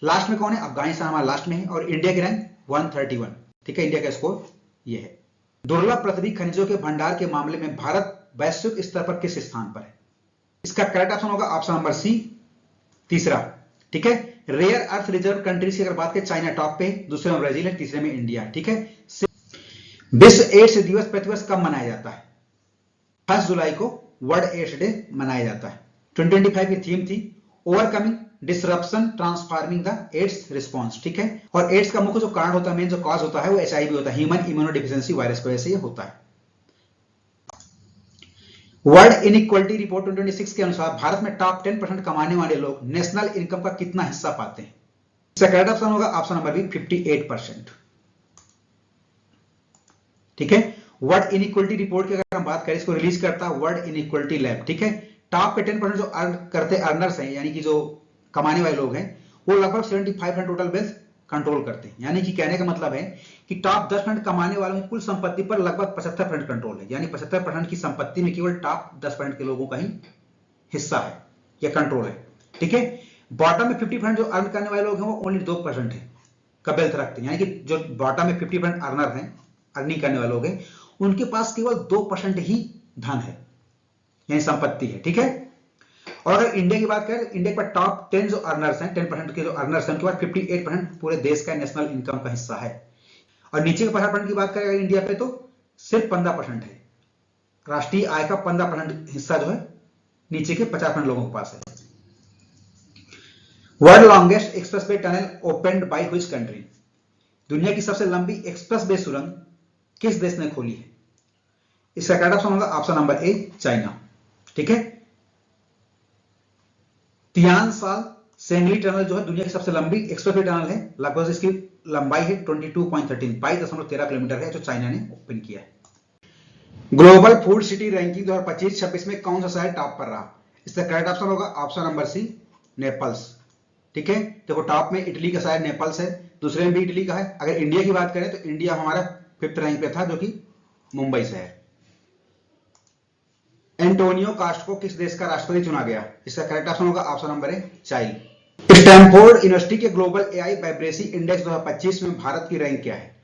लास्ट में कौन है? अफगानिस्तान हमारा लास्ट में है, और इंडिया की रैंक 131। ठीक है, इंडिया का स्कोर ये है। दुर्लभ पृथ्वी खनिजों के भंडार के मामले में भारत वैश्विक स्तर पर किस स्थान पर है? इसका करेक्ट ऑप्शन होगा ऑप्शन नंबर सी, तीसरा। ठीक है, रेयर अर्थ रिजर्व कंट्रीज की अगर बात करें, चाइना टॉप पे, दूसरे में ब्राजील है, तीसरे में इंडिया। ठीक है, विश्व एड्स दिवस प्रतिवर्ष कब मनाया जाता है? 1 जुलाई को वर्ल्ड एड्स डे मनाया जाता है। 2025 की थीम थी overcoming disruption transforming the AIDS response. ठीक है, और एड्स का मुख्य जो कारण होता है, मेन जो कॉज होता है, वो HIV होता है, ह्यूमन इम्यूनोडेफिशिएंसी वायरस की वजह से ये होता है। वर्ल्ड इनइक्वालिटी रिपोर्ट 2026 के अनुसार भारत में टॉप 10% कमाने वाले लोग नेशनल इनकम का कितना हिस्सा पाते हैं? इसका करेक्ट ऑप्शन होगा ऑप्शन नंबर बी, 58%। ठीक है, वर्ल्ड इनइक्वालिटी रिपोर्ट की अगर हम बात करें, इसको रिलीज करता है वर्ल्ड इनइक्वालिटी लैब। ठीक है, टॉप पे 10% जो अर्न करते अर्नर्स हैं, यानी कि जो कमाने वाले लोग हैं, वो लगभग 75% टोटल वेल्थ कंट्रोल करते हैं। यानी कि कहने का मतलब है कि टॉप 10% कमाने वालों की कुल संपत्ति पर लगभग 75% कंट्रोल है, यानी 75% की संपत्ति में केवल टॉप 10% के लोगों का ही हिस्सा है या कंट्रोल है। ठीक है, बॉटम में 50% जो अर्न करने वाले लोग हैं, वो ओनली 2% है का वेल्थ रखते हैं, यानी कि जो बॉटम में 50% अर्नर हैं, अर्निंग करने वाले लोग हैं, उनके पास केवल 2% ही धन है, यानी संपत्ति है। ठीक है, और अगर इंडिया की बात करें, इंडिया पर टॉप 10 जो अर्नर्स हैं, 10% के जो अर्नर्स हैं, उनके पास 58% पूरे देश का नेशनल इनकम का हिस्सा है। और नीचे के 50% की बात करें इंडिया पे, तो सिर्फ 15% है, राष्ट्रीय आय का 15% हिस्सा जो है नीचे के 50% लोगों के पास है। World longest expressway tunnel opened by which country? दुनिया की सबसे लंबी एक्सप्रेसवे सुरंग किस देश ने खोली है? इसका करेक्ट ऑप्शन होगा ऑप्शन नंबर ए, चाइना। ठीक है, तियानसाल सेंगली टनल जो है दुनिया की सबसे लंबी एक्सप्रेसवे टनल है, लगभग इसकी लंबाई है 22.13 किलोमीटर है, जो चाइना ने ओपन किया है। ग्लोबल फूड सिटी रैंकिंग 2025-26 में कौन सा शहर टॉप पर रहा? इसका करेक्ट ऑप्शन होगा ऑप्शन नंबर सी, नेपल्स। ठीक है, देखो टॉप में इटली का शहर नेपल्स है, दूसरे में भी इटली का है। अगर इंडिया की बात करें तो इंडिया हमारा 5th रैंक पे था, जो कि मुंबई शहर। एंटोनियो कास्ट को किस देश का राष्ट्रपति चुना गया? इसका करेक्ट ऑप्शन होगा ऑप्शन नंबर ए, चाइल्ड। स्टैनफोर्ड यूनिवर्सिटी के ग्लोबल AI वाइब्रेसी इंडेक्स 2025 में भारत की रैंक क्या है?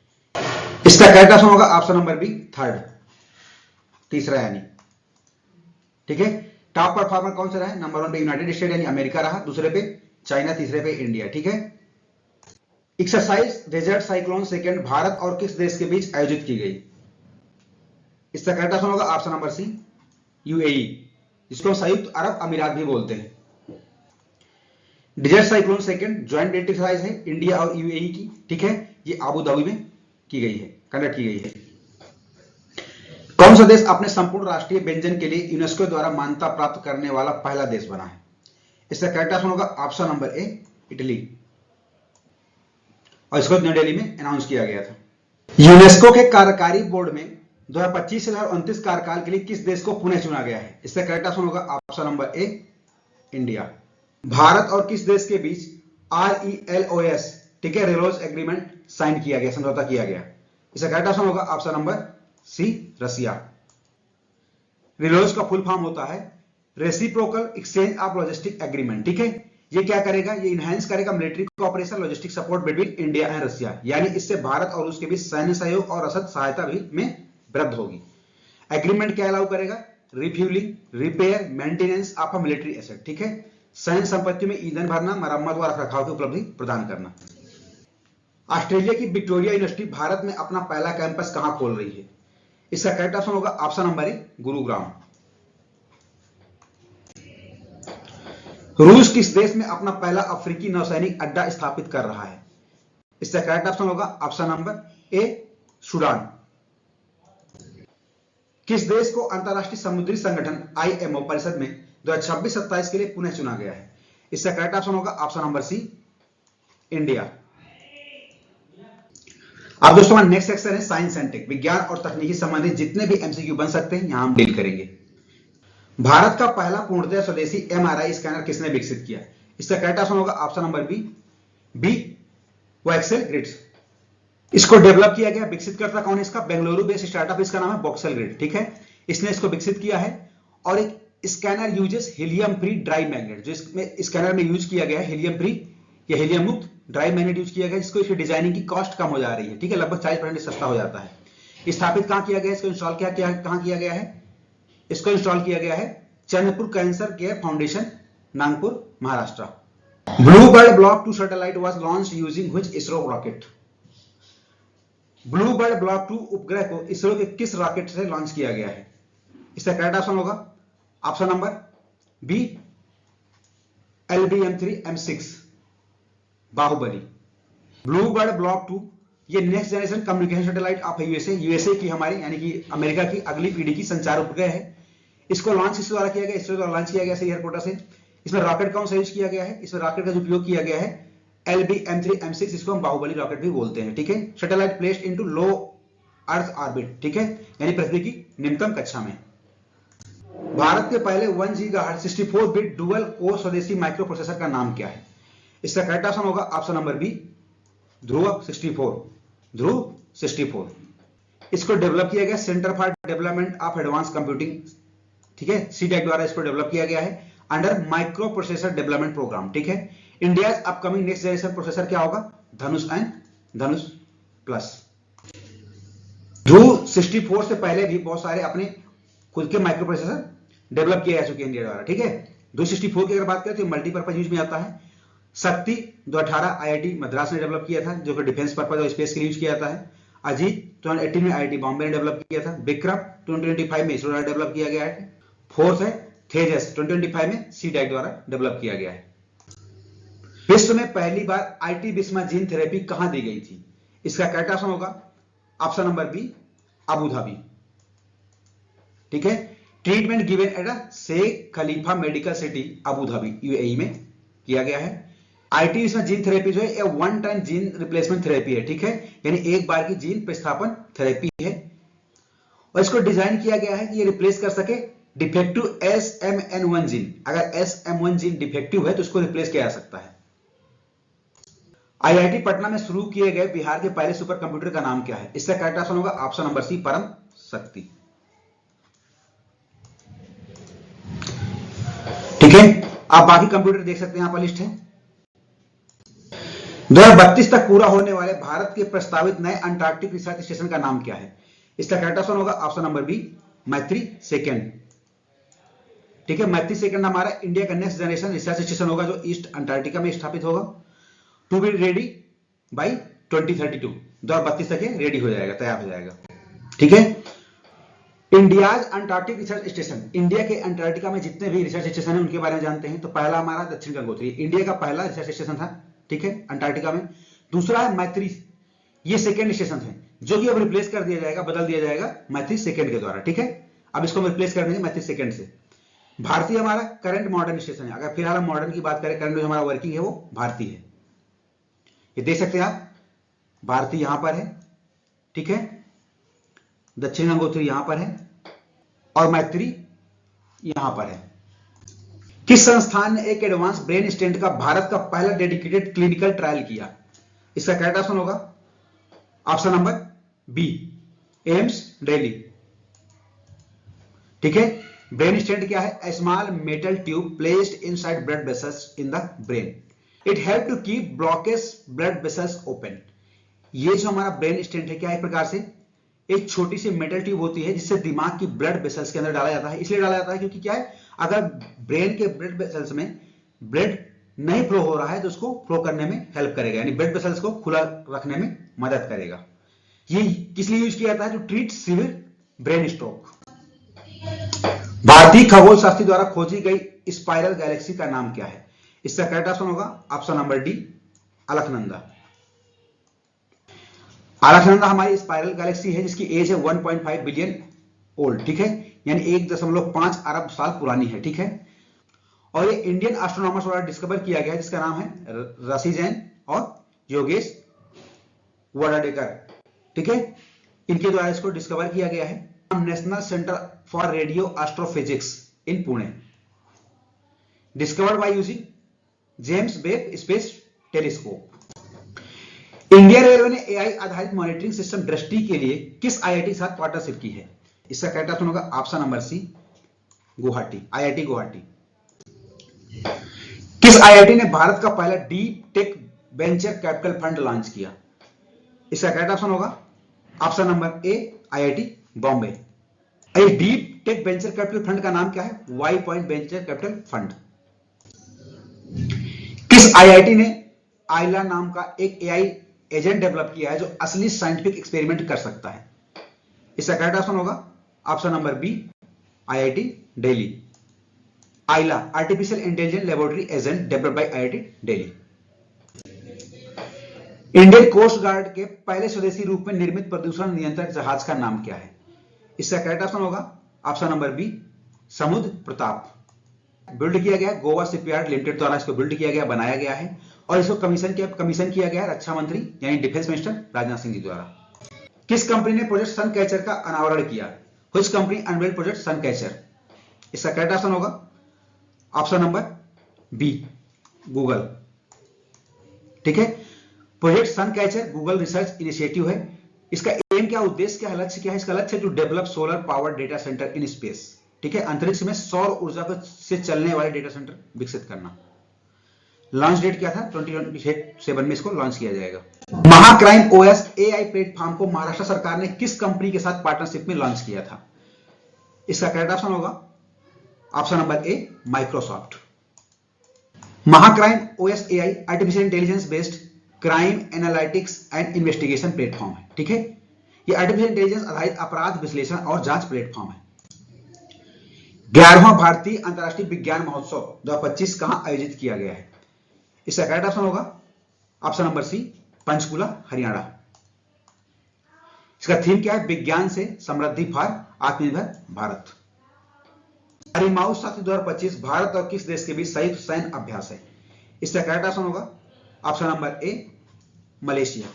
इसका करेक्ट ऑप्शन होगा ऑप्शन नंबर बी, थर्ड, तीसरा यानी। ठीक है, टॉप परफॉर्मर कौन सा रहा? नंबर 1 पे यूनाइटेड स्टेट यानी अमेरिका रहा, दूसरे पे चाइना, तीसरे पे इंडिया। ठीक है, exercise desert cyclone second Bharat और किस देश के बीच आयोजित की गई? इसका करेक्ट ऑप्शन होगा ऑप्शन नंबर सी, UAE, जिसको संयुक्त अरब अमीरात भी बोलते हैं। Desert cyclone second joint exercise है इंडिया और UAE की। ठीक है, ये आबू धाबी में की गई है, कंडक्ट की गई है। कौन सा देश अपने संपूर्ण राष्ट्रीय व्यंजन के लिए यूनेस्को द्वारा मान्यता प्राप्त करने वाला पहला देश बना है? इसका करेक्ट ऑप्शन होगा ऑप्शन नंबर ए, इटली, और इसको न्यू दिल्ली में अनाउंस किया गया था। यूनेस्को के कार्यकारी बोर्ड में 2025 से 2029 कार्यकाल के लिए किस देश को पुनः चुना गया है? इसका करेक्ट ऑप्शन होगा ऑप्शन नंबर ए, इंडिया। भारत और किस देश के बीच RELOS, ठीक है, रेलोस एग्रीमेंट साइन किया गया, समझौता किया गया? इसका करेक्ट ऑप्शन होगा option number C, Russia. RELOS का फुल फॉर्म होता है reciprocal exchange of logistic agreement. ठीक है, ये क्या करेगा, ये इनहेंस करेगा military cooperation, logistic support between India and Russia, यानी इससे भारत और उसके बीच सैन्य सहयोग और रसद सहायता भी में वृद्धि होगी। एग्रीमेंट क्या अलाउ करेगा, refuelling, repair, maintenance of a military asset. ठीक है, सैन्य संपत्ति में ईंधन भरना, मरम्मत व रखरखाव की उपलब्धि प्रदान करना। ऑस्ट्रेलिया की विक्टोरिया यूनिवर्सिटी भारत में अपना पहला कैंपस कहां खोल रही है? इसका करेक्ट ऑप्शन होगा ऑप्शन नंबर ए, गुरुग्राम। रूस किस देश में अपना पहला अफ्रीकी नौसैनिक अड्डा स्थापित कर रहा है? इसका करेक्ट ऑप्शन होगा ऑप्शन नंबर ए, सूडान। किस देश को अंतरराष्ट्रीय समुद्री संगठन IMO परिषद में 2026-27 के लिए पुनः चुना गया है? इसका करेक्ट ऑप्शन होगा ऑप्शन नंबर सी, इंडिया। अब दोस्तों हमारा नेक्स्ट सेक्शन है साइंस एंड टेक, विज्ञान और तकनीकी संबंधित जितने भी MCQ बन सकते हैं यहां हम डील करेंगे। भारत का पहला पूर्णतः स्वदेशी MRI स्कैनर किसने विकसित किया? इसका करेक्ट ऑप्शन होगा option number B, Voxel Grids. इसको डेवलप किया गया, विकसित करता कौन है इसका? बेंगलुरु बेस्ड स्टार्टअप, इसका नाम है वॉक्सेल ग्रिड। ठीक है, इसने इसको विकसित किया है। और एक scanner uses helium free dry magnet, जो इसमें स्कैनर में यूज किया गया है हीलियम फ्री या हीलियम मुक्त ड्राई मैग्नेट यूज किया गया, जिसको इसकी डिजाइनिंग की कॉस्ट कम हो जा रही है। ठीक है, लगभग 40% सस्ता हो जाता है। स्थापित कहां किया गया, इसको इंस्टॉल कहां किया गया है? इसको इंस्टॉल किया गया है Chandrapur cancer care foundation, Nagpur, Maharashtra. Bluebird block 2 satellite was launched using which ISRO rocket? Bluebird block 2 उपग्रह को इसरो के किस रॉकेट से लॉन्च किया गया है? इसका करेक्ट ऑप्शन होगा option number B, LBM-3M6 Bahubali. BlueBird block 2 ये next generation communication satellite of USA की, हमारी यानी कि अमेरिका की अगली पीढ़ी की संचार उपग्रह है। इसको लॉन्च किस द्वारा किया गया? इसरो द्वारा लॉन्च किया गया एयरपोर्ट से। इसमें रॉकेट कौन सा यूज किया गया है? इसमें रॉकेट का जो उपयोग किया गया है LBM-3M6, इसको हम बाहुबली रॉकेट भी बोलते हैं। ठीक है, सैटेलाइट प्लेस्ड इनटू लो अर्थ ऑर्बिट। ठीक है, यानी पृथ्वी की निम्नतम कक्षा में। भारत के पहले 1 गीगाहर्ट्ज 64 बिट डुअल कोर स्वदेशी माइक्रो प्रोसेसर का नाम क्या है? इसका करेक्ट ऑप्शन होगा ऑप्शन नंबर बी, ध्रुव 64। इसको डेवलप किया गया centre for development of advance computing, ठीक है, CDEC द्वारा इसको डेवलप किया गया है under micro processor development programme. ठीक है, India upcoming next generation processor क्या होगा? धनुष एंड धनुष प्लस। ध्रुव 64 से पहले भी बहुत सारे अपने खुद के माइक्रो प्रोसेसर डेवलप किए जा चुके हैं इंडिया द्वारा। ठीक है, 264 की अगर बात करें तो मल्टीपर्पज यूज में आता है। शक्ति 2018 IIT मद्रास ने डेवलप किया था, जो कि डिफेंस पर्पज और स्पेस के लिए यूज किया जाता है। अजीत 2018 में IIT बॉम्बे ने डेवलप किया था। विक्रम 2025 में इसरो द्वारा डेवलप किया गया है। फोर्थ है तेजस 2025 में CDEC द्वारा डेवलप किया गया है। विश्व में पहली बार IT बिस्मा जीन थेरेपी कहां दी गई थी? इसका करेक्ट ऑप्शन होगा option number B, Abu Dhabi. ठीक है, treatment given at Sheikh Khalifa medical city Abu Dhabi UAE में किया गया है। IT बिस्मा जीन थेरेपी जो है ये 1 टाइम जीन रिप्लेसमेंट थेरेपी है। ठीक है, यानी एक बार की जीन प्रतिस्थापन थेरेपी है और इसको डिजाइन किया गया है कि ये रिप्लेस कर सके डिफेक्टिव SMN1 जीन। अगर SMN1 जीन डिफेक्टिव है तो इसको रिप्लेस किया जा सकता है। IIT पटना में शुरू किए गए बिहार के पहले सुपर कंप्यूटर का नाम क्या है? इसका करेक्ट ऑप्शन होगा ऑप्शन नंबर सी, परम शक्ति। ठीक है, आप बाकी कंप्यूटर देख सकते हैं, यहां पर लिस्ट है। 2032 तक पूरा होने वाले भारत के प्रस्तावित नए अंटार्कटिक रिसर्च स्टेशन का नाम क्या है? इसका करेक्ट ऑप्शन होगा ऑप्शन नंबर बी, मैत्री सेकंड। ठीक है, मैत्री सेकंड हमारा इंडिया का नेक्स्ट जनरेशन रिसर्च स्टेशन होगा, जो ईस्ट अंटार्कटिका में स्थापित होगा। टू बी रेडी बाई 2032, 2032 तक ये रेडी हो जाएगा, तैयार हो जाएगा। ठीक है, India's Antarctic research station, India के अंटार्कटिका में जितने भी रिसर्च स्टेशन है उनके बारे में जानते हैं। तो पहला हमारा दक्षिण गंगोत्री, इंडिया का पहला रिसर्च स्टेशन था। ठीक है, अंटार्कटिका में। दूसरा है मैत्री, ये सेकेंड स्टेशन है, जो कि अब रिप्लेस कर दिया जाएगा, बदल दिया जाएगा मैत्री सेकेंड के द्वारा। ठीक है, अब इसको हम रिप्लेस कर देंगे मैत्री सेकेंड से। भारतीय हमारा करंट मॉडर्न स्टेशन है। अगर फिलहाल हम मॉडर्न की बात करें, करंट जो हमारा वर्किंग है वो भारतीय है। ये देख सकते हैं आप, भारतीय यहां पर है। ठीक है, दक्षिण गंगोत्री यहां पर है और मैत्री यहां पर है। किस संस्थान ने एक एडवांस ब्रेन स्टेंट का भारत का पहला डेडिकेटेड क्लिनिकल ट्रायल किया? इसका करेक्ट ऑप्शन होगा option number B AIIMS Delhi. ठीक है, ब्रेन स्टेंट क्या है? A small metal tube placed inside blood vessels in the brain, it help to keep blockage blood vessels open. ये जो हमारा ब्रेन स्टेंट है क्या है? एक प्रकार से एक छोटी सी मेटल ट्यूब होती है जिससे दिमाग की ब्लड वेसल्स के अंदर डाला जाता है। इसलिए डाला जाता है क्योंकि क्या है, अगर ब्रेन के ब्लड वेसल्स में ब्लड नहीं फ्लो हो रहा है तो उसको फ्लो करने में हेल्प करेगा, यानी ब्लड वेसल्स को खुला रखने में मदद करेगा। ये किस लिए यूज किया जाता है? To treat severe brain stroke. भारतीय खगोल शास्त्री द्वारा खोजी गई स्पाइरल गैलेक्सी का नाम क्या है? इसका करेक्ट ऑप्शन होगा option number D, Alaknanda. Alaknanda हमारी स्पाइरल गैलेक्सी है जिसकी एज है 1.5 बिलियन ओल्ड। ठीक है, यानी 1.5 अरब साल पुरानी है। ठीक है, और ये इंडियन एस्ट्रोनॉमर्स द्वारा डिस्कवर किया गया है जिसका नाम है ऋषि जैन और योगेश वडाडेकर। ठीक है, इनके द्वारा इसको डिस्कवर किया गया है। National centre for radio astrophysics in Pune, discovered by using James Webb space telescope. Indian railway ने एआई आधारित मॉनिटरिंग सिस्टम दृष्टि के लिए किस आईआईटी के साथ पार्टनरशिप की है? इसका करेक्ट ऑप्शन होगा option number C, Guwahati, IIT Guwahati. किस आईआईटी ने भारत का पहला deep tech venture capital fund launch किया? इसका करेक्ट ऑप्शन होगा option number A, IIT Bombay. इस deep tech venture capital fund का नाम क्या है? Y point venture capital fund. किस आईआईटी ने आइला नाम का एक एआई एजेंट डेवलप किया है जो असली साइंटिफिक एक्सपेरिमेंट कर सकता है? इसका करेक्ट ऑप्शन होगा option number B, IIT Delhi. AILA artificial intelligence laboratory agent developed by IIT Delhi. Indian coast guard के पहले स्वदेशी रूप में निर्मित प्रदूषण नियंत्रक जहाज का नाम क्या है? इसका करेक्ट ऑप्शन होगा ऑप्शन नंबर बी, समुद्र प्रताप। बिल्ड किया गया गोवा शिपयार्ड लिमिटेड द्वारा, इसको बिल्ड किया गया, बनाया गया है और इसको कमीशन किया गया रक्षा मंत्री यानी डिफेंस मिनिस्टर राजनाथ सिंह जी द्वारा। किस कंपनी ने प्रोजेक्ट सन कैचर का अनावरण किया? Which company unveiled project sun catcher? इसका करेक्ट ऑप्शन होगा ऑप्शन नंबर बी, गूगल। ठीक है, project sun catcher Google research initiative है। इसका एम क्या, उद्देश्य क्या है, लक्ष्य क्या है? इसका लक्ष्य है to develop solar power data centre in space. ठीक है, अंतरिक्ष में सौर ऊर्जा से चलने वाले डेटा सेंटर विकसित करना। लॉन्च डेट क्या था? 2027 में इसको लॉन्च किया जाएगा। महाक्राइम ओएस एआई प्लेटफॉर्म को महाराष्ट्र सरकार ने किस कंपनी के साथ पार्टनरशिप में लॉन्च किया था? इसका करेक्ट ऑप्शन होगा option number A, Microsoft. MahaCrime OS AI artificial intelligence based crime analytics and investigation platform है। ठीक है, यह आर्टिफिशियल इंटेलिजेंस आधारित अपराध विश्लेषण और जांच प्लेटफॉर्म है। 11वां भारतीय अंतर्राष्ट्रीय विज्ञान महोत्सव 2025 कहां आयोजित किया गया है? इसका करेक्ट ऑप्शन होगा option number C, Panchkula Haryana. इसका थीम क्या है? विज्ञान से समृद्धि फॉर आत्मनिर्भर भारत। हरिमाऊ साथी 2025 भारत और किस देश के बीच संयुक्त सैन्य अभ्यास है? इसका करेक्ट ऑप्शन होगा ऑप्शन नंबर ए, मलेशिया।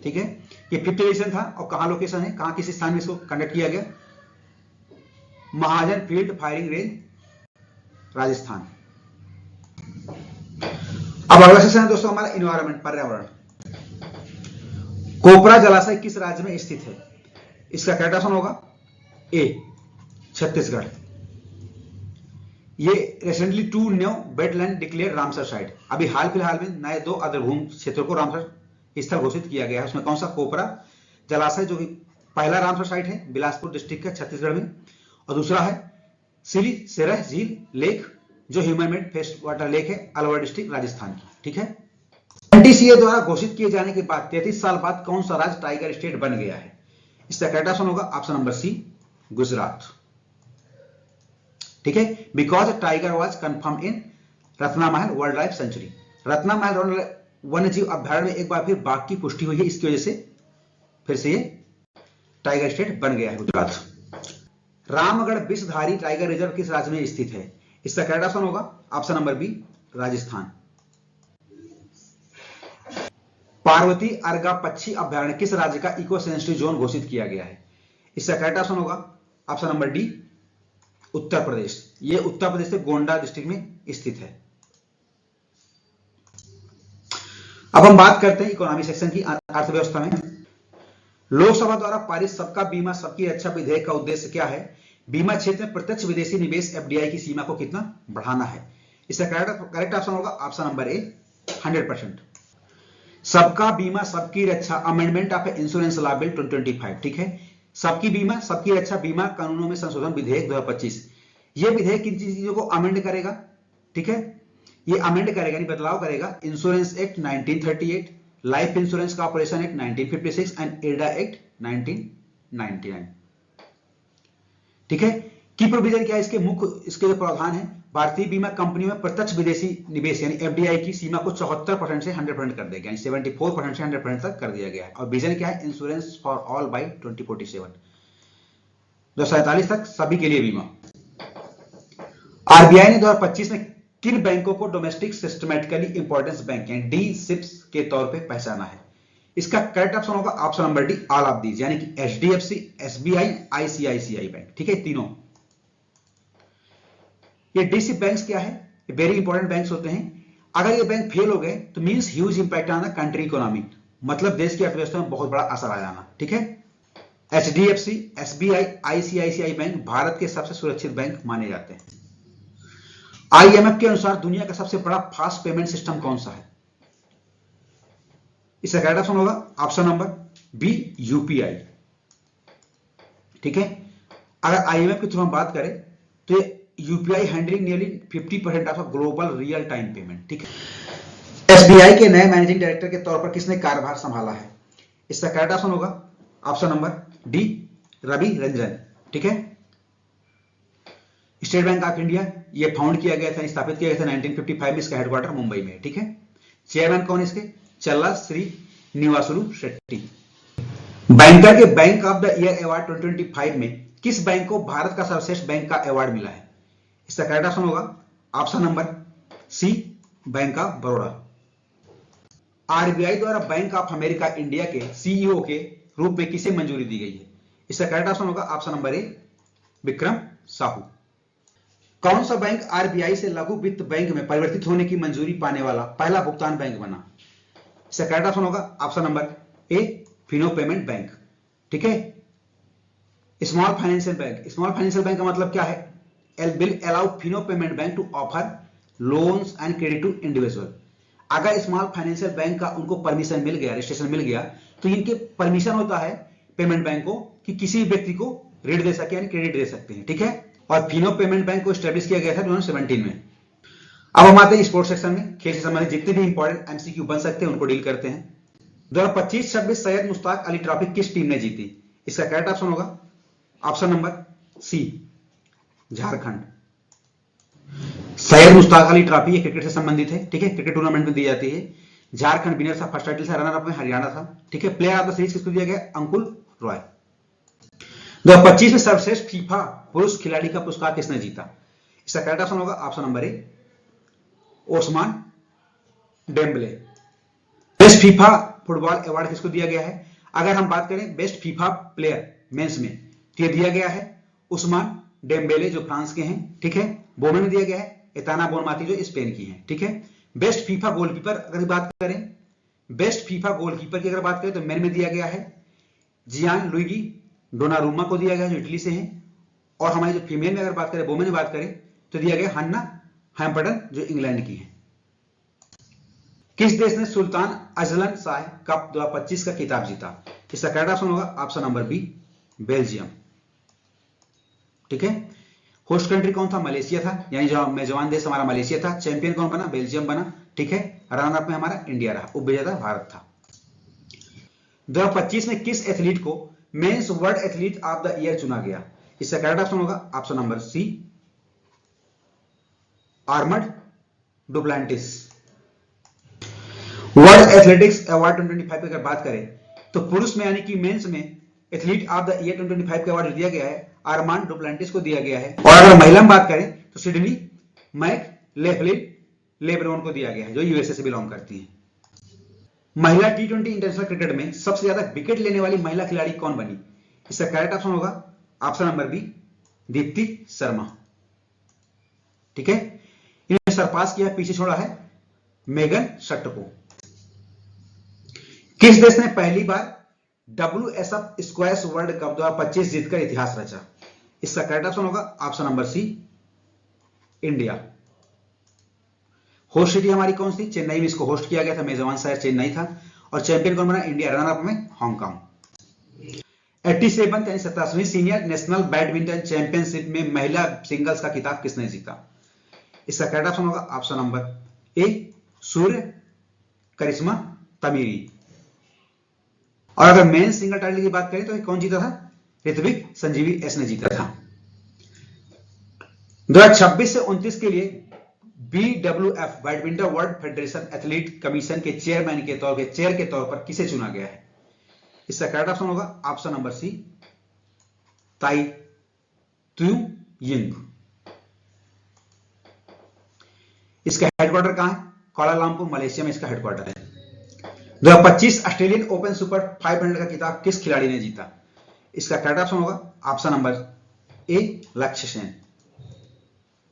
ठीक है, ये 5th एडिशन था और कहां लोकेशन है, कहां किस स्थान में इसको कंडक्ट किया गया? महाजन फील्ड फायरिंग रेंज, राजस्थान। अब अगला सेशन है दोस्तों हमारा इन्वायरमेंट, पर्यावरण। कोपरा जलाशय किस राज्य में स्थित है? इसका करेक्ट ऑप्शन होगा ए, छत्तीसगढ़। ये recently 2 new wetland declare Ramsar site, अभी हाल फिलहाल में नए 2 आर्द्रभूमि क्षेत्रों को रामसर स्थल घोषित किया गया है। उसमें कौन सा? कोपरा जलाशय, जो कि पहला रामसर साइट है बिलासपुर डिस्ट्रिक्ट का छत्तीसगढ़ में, और दूसरा है सिली सेरह झील लेक जो human made fresh water lake है, अलवर डिस्ट्रिक्ट राजस्थान की। ठीक है, एनटीसीए द्वारा घोषित किए जाने के बाद 33 साल बाद कौन सा राज्य टाइगर स्टेट बन गया है? इसका करेक्ट ऑप्शन होगा ऑप्शन नंबर सी, गुजरात। ठीक है, because tiger was confirm in Ratnamahal wildlife sanctuary. Ratnamahal वन्य जीव अभ्यारण्य में एक बार फिर बाघ की पुष्टि हुई है, इसकी वजह से फिर से ये टाइगर स्टेट बन गया है गुजरात। रामगढ़ विषधारी टाइगर रिजर्व किस राज्य में स्थित है? इसका करेक्ट ऑप्शन होगा option number B, Rajasthan. Parvati Arga पक्षी अभ्यारण्य किस राज्य का इको सेंसिटिव जोन घोषित किया गया है? इसका करेक्ट ऑप्शन होगा option number D, Uttar Pradesh. यह उत्तर प्रदेश के गोंडा डिस्ट्रिक्ट में स्थित है। अब हम बात करते हैं इकोनॉमी सेक्शन की, अर्थव्यवस्था में। लोकसभा द्वारा पारित सबका बीमा सबकी रक्षा विधेयक का उद्देश्य क्या है? बीमा क्षेत्र में प्रत्यक्ष विदेशी निवेश एफडीआई की सीमा को कितना बढ़ाना है? इसका करेक्ट ऑप्शन होगा option number A 100%। Sabka Bima Sabki Raksha amendment of insurance law bill 2025, ठीक है। सबकी बीमा सबकी रक्षा बीमा कानूनों में संशोधन विधेयक 2025। ये विधेयक किन चीजों को अमेंड करेगा? ठीक है, ये अमेंड करेगा, बदलाव करेगा insurance act 1938, life insurance corporation act 1956 and एडा एक्ट 1999, ठीक है। की प्रोविजन क्या है इसके? इसके जो प्रावधान है, भारतीय बीमा कंपनियों में प्रत्यक्ष विदेशी निवेश यानी एफडीआई की सीमा को 74% से 100% कर दिया गया, 74% से 100% तक कर दिया गया है। और विजन क्या है? इंश्योरेंस फॉर ऑल बाय 2047, 2047 तक सभी के लिए बीमा। आरबीआई ने 2025 में किन बैंकों को डोमेस्टिक सिस्टमैटिकली इंपॉर्टेंस बैंक यानी डी सिप्स के तौर पे पहचाना है? इसका करेक्ट ऑप्शन होगा option number D all of these, यानी कि एचडीएफसी, एसबीआई, आईसीआईसीआई बैंक, ठीक है, तीनों। ये डी सिप बैंक्स क्या है? ये वेरी इंपॉर्टेंट बैंक्स होते हैं। अगर ये बैंक फेल हो गए तो means huge impact on the country economy, मतलब देश की अर्थव्यवस्था में बहुत बड़ा असर आ जाना, ठीक है। HDFC, SBI, ICICI bank Bharat के सबसे सुरक्षित बैंक माने जाते हैं। आईएमएफ के अनुसार दुनिया का सबसे बड़ा फास्ट पेमेंट सिस्टम कौन सा है? इसका करेक्ट ऑप्शन होगा ऑप्शन नंबर बी यूपीआई, ठीक है। अगर आईएमएफ के थ्रू हम बात करें तो UPI handling nearly 50% of global real time payment, ठीक है। एसबीआई के नए मैनेजिंग डायरेक्टर के तौर पर किसने कार्यभार संभाला है? इसका करेक्ट ऑप्शन होगा option number D Ravi Ranjan, ठीक है। स्टेट बैंक ऑफ इंडिया ये फाउंड किया गया था, स्थापित किया गया था 1955 में, इसका हेडक्वार्टर मुंबई में है, ठीक है। चेयरमैन कौन इसके? चल्ला श्री निवासुलु शेट्टी। बैंकर के bank of the year award 2025 में किस बैंक को भारत का सर्वश्रेष्ठ बैंक का अवार्ड मिला है? इसका करेक्ट ऑप्शन होगा option number C bank of Baroda. RBI द्वारा बैंक ऑफ अमेरिका इंडिया के सीईओ के रूप में किसे मंजूरी दी गई है? इसका करेक्ट ऑप्शन होगा option number A Vikram Sahu. कौन सा बैंक आरबीआई से लघु वित्त बैंक में परिवर्तित होने की मंजूरी पाने वाला पहला भुगतान बैंक बना? इसका करेक्ट ऑप्शन होगा option number A Fino payment bank, ठीक है। Small financial bank, small financial bank का मतलब क्या है? Will allow Fino payment bank to offer loans and credit to individual. अगर स्मॉल फाइनेंशियल बैंक का उनको परमिशन मिल गया, रजिस्ट्रेशन मिल गया, तो इनके परमिशन होता है पेमेंट बैंक को कि किसी व्यक्ति को ऋण दे सके यानी क्रेडिट दे सकते हैं, ठीक है। और फिनो पेमेंट बैंक को स्टैब्लिश किया गया था 2017 में। अब हम आते हैं स्पोर्ट्स सेक्शन में। खेल से संबंधित जितने भी इंपॉर्टेंट एमसीक्यू बन सकते हैं उनको डील करते हैं। 2025-26 सैयद मुश्ताक अली ट्रॉफी किस टीम ने जीती? इसका करेक्ट ऑप्शन होगा option number C Jharkhand. Syed Mushtaq Ali trophy ये क्रिकेट से संबंधित है, ठीक है, क्रिकेट टूर्नामेंट में दी जाती है। झारखंड विनर था, फर्स्ट टाइटल था, रनर अप में हरियाणा था, ठीक है। प्लेयर ऑफ द सीरीज किसको दिया गया? अंकुल रॉय। 2025 में सर्वश्रेष्ठ फीफा पुरुष खिलाड़ी का पुरस्कार किसने जीता? इसका करेक्ट ऑप्शन होगा option number A Ousmane Dembele. Best FIFA football award किसको दिया गया है? अगर हम बात करें बेस्ट फीफा प्लेयर मेंस में तो ये दिया गया है उस्मान डेम्बेले जो फ्रांस के हैं, ठीक है। वोमेन में दिया गया है एताना बोनमाती जो स्पेन की हैं, ठीक है। बेस्ट फीफा गोलकीपर अगर बात करें, बेस्ट फीफा गोलकीपर की अगर बात करें तो मेन में दिया गया है जियान लुइगी डोनारुमा को दिया गया जो इटली से हैं। और हमारी जो फीमेल में अगर बात करें, वोमेन में बात करें तो दिया गया हन्ना हैम्पटन जो इंग्लैंड की है। किस देश ने सुल्तान अजलन शाह कप 2025 का खिताब जीता? इसका करेक्ट ऑप्शन होगा ऑप्शन नंबर बी बेल्जियम, ठीक है। होस्ट कंट्री कौन था? मलेशिया था, यानी जो मेजबान देश हमारा मलेशिया था। चैंपियन कौन बना? बेल्जियम बना, ठीक है। रनर अप में हमारा इंडिया रहा, उपविजेता भारत था। 2025 में किस एथलीट को men's world athlete of the year चुना गया? इसका करेक्ट ऑप्शन होगा option number C Armand Duplantis. World athletics award 2025 की अगर बात करें तो पुरुष में यानी कि मेंस में एथलीट ऑफ द ईयर 2025 का अवार्ड दिया गया है आर्मांड डुप्लांटिस को दिया गया है। और अगर महिला में बात करें तो सिडनी मैक लेब्रोन को दिया गया है जो यूएसए से बिलोंग करती है। महिला टी20 इंटरनेशनल क्रिकेट में सबसे ज्यादा विकेट लेने वाली महिला खिलाड़ी कौन बनी? इसका करेक्ट ऑप्शन होगा option number B Deepti Sharma, ठीक है। इन्होंने सरपास किया, पीछे छोड़ा है मेगन सट्ट को। किस देश ने पहली बार WSF स्क्वैश वर्ल्ड कप 2025 जीतकर इतिहास रचा? इसका करेक्ट ऑप्शन होगा option number C, India. Host city हमारी कौन सी? चेन्नई में इसको होस्ट किया गया था, मेजबान शहर चेन्नई था। और चैंपियन कौन बना? इंडिया। रनर अप में हांगकांग। 87 यानी 87वीं सीनियर नेशनल बैडमिंटन चैंपियनशिप में महिला सिंगल्स का खिताब किसने जीता? इसका करेक्ट ऑप्शन होगा ऑप्शन नंबर ए, सूर्य करिश्मा तमीरी। और अगर मेन सिंगल टाइटल की बात करें तो कौन जीता था? ऋत्विक संजीवी एस ने जीता था। 2026 से 29 के लिए BWF badminton world federation athlete commission के चेयर के तौर पर किसे चुना गया है? इसका करेक्ट ऑप्शन होगा ऑप्शन नंबर सी, ताई तु यिंग। इसका हेडक्वार्टर कहां है? कोलालमपुर मलेशिया में इसका हेडक्वार्टर है। 2025 ऑस्ट्रेलियन ओपन सुपर 500 का खिताब किस खिलाड़ी ने जीता? इसका करेक्ट ऑप्शन होगा ऑप्शन नंबर ए, लक्ष्य सेन।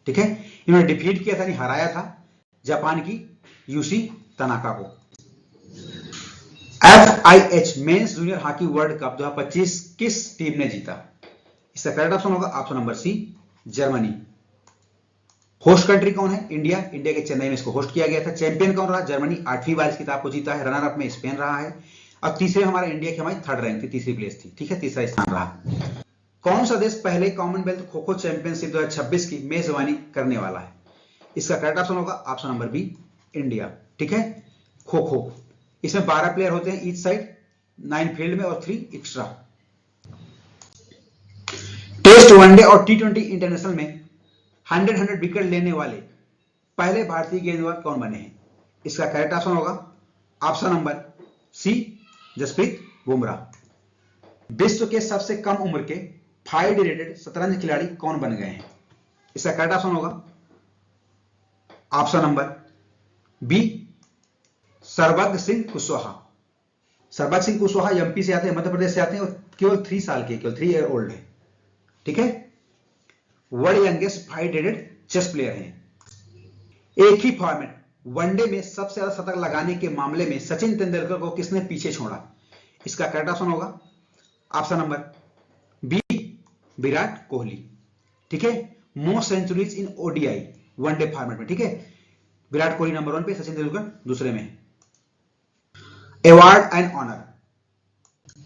ठीक है, इन्होंने डिफीट किया था, नहीं हराया था जापान की यूसी तनाका को। FIH men's junior hockey world cup 2025 किस टीम ने जीता? इसका करेक्ट ऑप्शन होगा option number C, Germany. Host country कौन है? इंडिया। इंडिया के चेन्नई में इसको होस्ट किया गया था। चैंपियन कौन रहा? जर्मनी 8वीं बार इस खिताब को जीता है। रनर अप में स्पेन रहा है। और तीसरे हमारा इंडिया की हमारी 3rd रैंक थी, तीसरी प्लेस थी। ठीक है, तीसरा स्थान रहा। कौन सा देश पहले कॉमनवेल्थ खो खो चैंपियनशिप 2026 की मेजबानी करने वाला है? इसका करेक्ट ऑप्शन होगा ऑप्शन नंबर बी, इंडिया। ठीक है, खो खो इसमें 12 प्लेयर होते हैं ईच साइड, 9 फील्ड में और 3 एक्स्ट्रा। टेस्ट, वनडे और T20 इंटरनेशनल में 100 विकेट लेने वाले पहले भारतीय गेंदबाज कौन बने हैं? इसका करेक्ट ऑप्शन होगा option number C, Jasprit Bumrah. विश्व के सबसे कम उम्र के 5 रेटेड शतरंज खिलाड़ी कौन बन गए हैं? इसका करेक्ट ऑप्शन होगा option number B, Sarbag Singh Kushwaha. Sarbag Singh Kushwaha MP से आते हैं, मध्य प्रदेश से आते हैं और केवल 3 साल के, केवल 3 ईयर ओल्ड है। ठीक है, world youngest 5 rated chess player हैं। एक ही फॉर्मेट वनडे में सबसे ज्यादा शतक लगाने के मामले में सचिन तेंदुलकर को किसने पीछे छोड़ा? इसका करेक्ट ऑप्शन होगा option number B, Virat Kohli. ठीक है, most centuries in ODI one day format में। ठीक है, विराट कोहली नंबर 1 पे, सचिन तेंदुलकर दूसरे में। अवार्ड एंड ऑनर,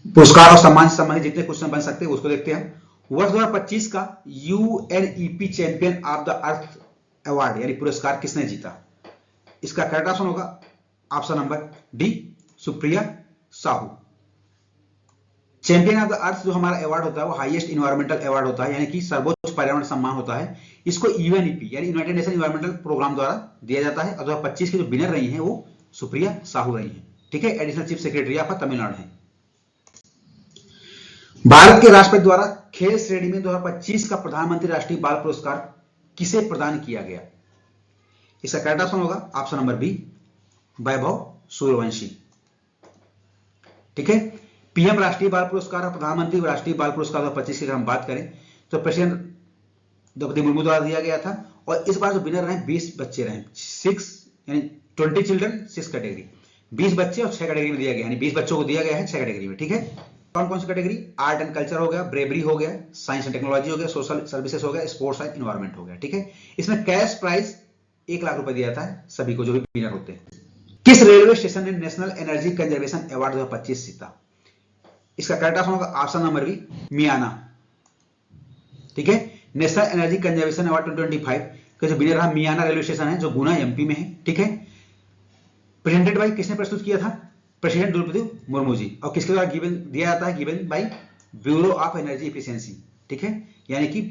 पुरस्कार और सम्मान से संबंधित जितने क्वेश्चन बन सकते हैं उसको देखते हैं। वर्ष 2025 का UNEP champion of the earth award यानी पुरस्कार किसने जीता? इसका करेक्ट ऑप्शन होगा option number D, Supriya Sahu. Champion of the earth जो हमारा अवार्ड होता है वो हाईएस्ट इन्वायरमेंटल अवार्ड होता है, यानी कि सर्वोच्च पर्यावरण सम्मान होता है। इसको UNEP यानी यूनाइटेड नेशन इन्वायरमेंटल प्रोग्राम द्वारा दिया जाता है। और 2025 की जो विनर रही हैं वो सुप्रिया साहू रही हैं। ठीक है, additional chief secretary of Tamil Nadu है। भारत के राष्ट्रपति द्वारा खेल श्रेणी में 2025 का प्रधानमंत्री राष्ट्रीय बाल पुरस्कार किसे प्रदान किया गया? इसका करेक्ट ऑप्शन होगा option number B, Vaibhav Suryavanshi. ठीक है, PM राष्ट्रीय बाल पुरस्कार और प्रधानमंत्री राष्ट्रीय बाल पुरस्कार 2025 की अगर हम बात करें तो प्रेसिडेंट द्रौपदी मुर्मू द्वारा दिया गया था। और इस बार जो विनर रहे 20 बच्चे रहे, 6 यानी 20 चिल्ड्रन 6 कैटेगरी, 20 बच्चे और 6 कैटेगरी में दिया गया, यानी 20 बच्चों को दिया गया है 6 कैटेगरी में। ठीक है, कौन कौन सी कैटेगरी? आर्ट एंड कल्चर हो गया, ब्रेवरी हो गया, साइंस एंड टेक्नोलॉजी हो गया, सोशल सर्विसेज हो गया, स्पोर्ट्स एंड एनवायरमेंट हो गया। ठीक है, इसमें कैश प्राइज 1 लाख रुपए दिया था सभी को जो भी विनर होते हैं। किस रेलवे स्टेशन ने नेशनल एनर्जी कंजर्वेशन अवार्ड 2025 जीता? इसका करेक्ट ऑप्शन होगा ऑप्शन नंबर बी, मियाना। ठीक है, नेशनल एनर्जी कंजर्वेशन अवार्ड 2025 का जो विनर रहा मियाना रेलवे स्टेशन है जो गुना MP में है। ठीक है, प्रेजेंटेड बाय किसने प्रस्तुत किया था? प्रेसिडेंट द्रौपदी मुर्मू जी। और किसके द्वारा गिवन दिया जाता है? Given by bureau of energy efficiency. ठीक है, यानी कि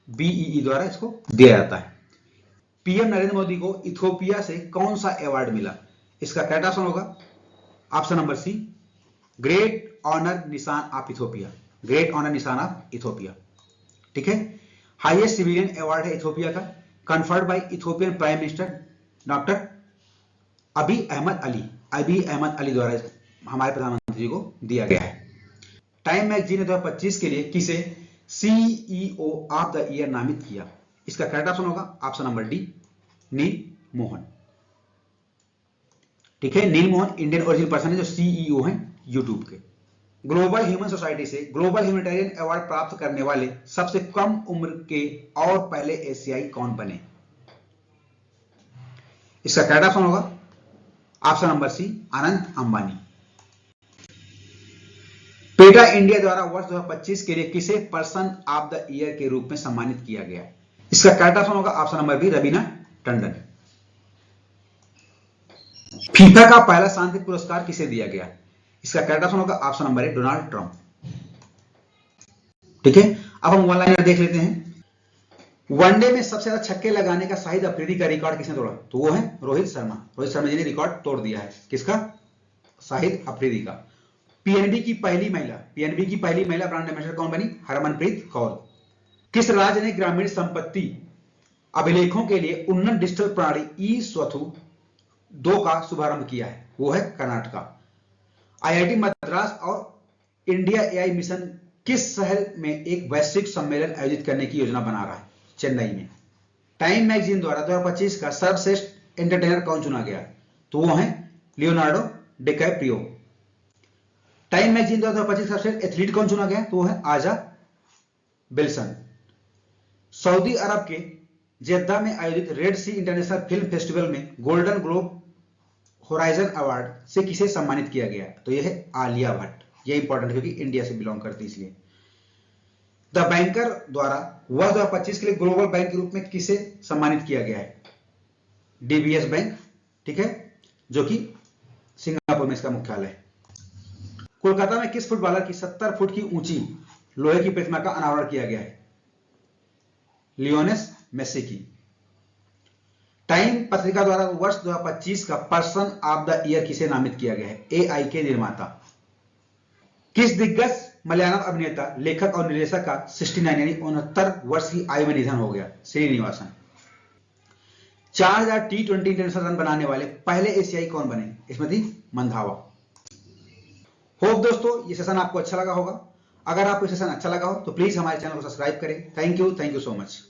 BEE द्वारा इसको दिया जाता है। PM नरेंद्र मोदी को इथियोपिया से कौन सा अवार्ड मिला? इसका करेक्ट ऑप्शन होगा option number C, great honour Nishan of Ethiopia. Great honour Nishan of Ethiopia. ठीक है, हाईएस्ट सिविलियन अवार्ड है इथियोपिया का, conferred by Ethiopian prime minister doctor Abiy Ahmed Ali. Abiy Ahmed Ali द्वारा हमारे प्रधानमंत्री को दिया गया है। टाइम मैगजीन ने 2025 के लिए किसे CEO ऑफ द ईयर नामित किया? इसका करेक्ट ऑप्शन होगा ऑप्शन नंबर डी, नील मोहन। ठीक है, नील मोहन इंडियन ओरिजिनल पर्सन है जो CEO हैं यूट्यूब के। ग्लोबल ह्यूमन सोसाइटी से ग्लोबल ह्यूमैनिटेरियन अवार्ड प्राप्त करने वाले सबसे कम उम्र के और पहले एशियाई कौन बने? इसका करेक्ट ऑप्शन होगा ऑप्शन नंबर सी, अनंत अंबानी। पेटा इंडिया द्वारा वर्ष 2025 के लिए किसे पर्सन ऑफ द ईयर के रूप में सम्मानित किया गया? इसका करेक्ट ऑप्शन होगा option number B, Raveena Tandon. FIFA का पहला शांति पुरस्कार किसे दिया गया? इसका करेक्ट ऑप्शन होगा option number A, Donald Trump. ठीक है, अब हम वन लाइनर देख लेते हैं। वनडे में सबसे ज्यादा छक्के लगाने का शाहिद अफरीदी का रिकॉर्ड किसने तोड़ा? तो वो है रोहित शर्मा। रोहित शर्मा जी ने रिकॉर्ड तोड़ दिया है। किसका? शाहिद अफरीदी का। पीएनबी की पहली महिला ब्रांड एम्बेसडर कौन बनी? हरमनप्रीत कौर। किस राज्य ने ग्रामीण संपत्ति अभिलेखों के लिए उन्नत डिजिटल प्रणाली ई स्वथु 2 का शुभारंभ किया है? वो है कर्नाटका। आईआईटी मद्रास और इंडिया एआई मिशन किस शहर में एक वैश्विक सम्मेलन आयोजित करने की योजना बना रहा है? चेन्नई में। टाइम मैगजीन द्वारा 2025 का सर्वश्रेष्ठ एंटरटेनर कौन चुना गया? तो वो है लियोनार्डो डिकैप्रियो। टाइम मैगजीन द्वारा 2025 का सर्वश्रेष्ठ एथलीट कौन चुना गया? तो वो है आजा बिल्सन। सऊदी अरब के जेद्दा में आयोजित रेड सी इंटरनेशनल फिल्म फेस्टिवल में गोल्डन ग्लोब होराइजन अवार्ड से किसे सम्मानित किया गया? तो यह है आलिया भट्ट। यह इंपॉर्टेंट है क्योंकि इंडिया से बिलोंग करती है इसलिए। द बैंकर द्वारा वर्ष 2025 के लिए ग्लोबल बैंक के रूप में किसे सम्मानित किया गया है? DBS bank. ठीक है, जो कि सिंगापुर में इसका मुख्यालय है। कोलकाता में किस फुटबॉलर की 70 फुट की ऊंची लोहे की प्रतिमा का अनावरण किया गया है? लियोनेस मेसी की। टाइम पत्रिका द्वारा वर्ष 2025 का पर्सन ऑफ द ईयर किसे नामित किया गया है? एआई के निर्माता। किस दिग्गज मलयालम अभिनेता, लेखक और निर्देशक का 69 यानी 69 वर्ष की आयु में निधन हो गया? श्रीनिवासन। 4000 T20 इंटरनेशनल रन बनाने वाले पहले एशियाई कौन बने? स्मृति मंधावा। होप दोस्तों ये सेशन आपको अच्छा लगा होगा। अगर आपको सेशन अच्छा लगा हो तो प्लीज हमारे चैनल को सब्सक्राइब करें। Thank you so much.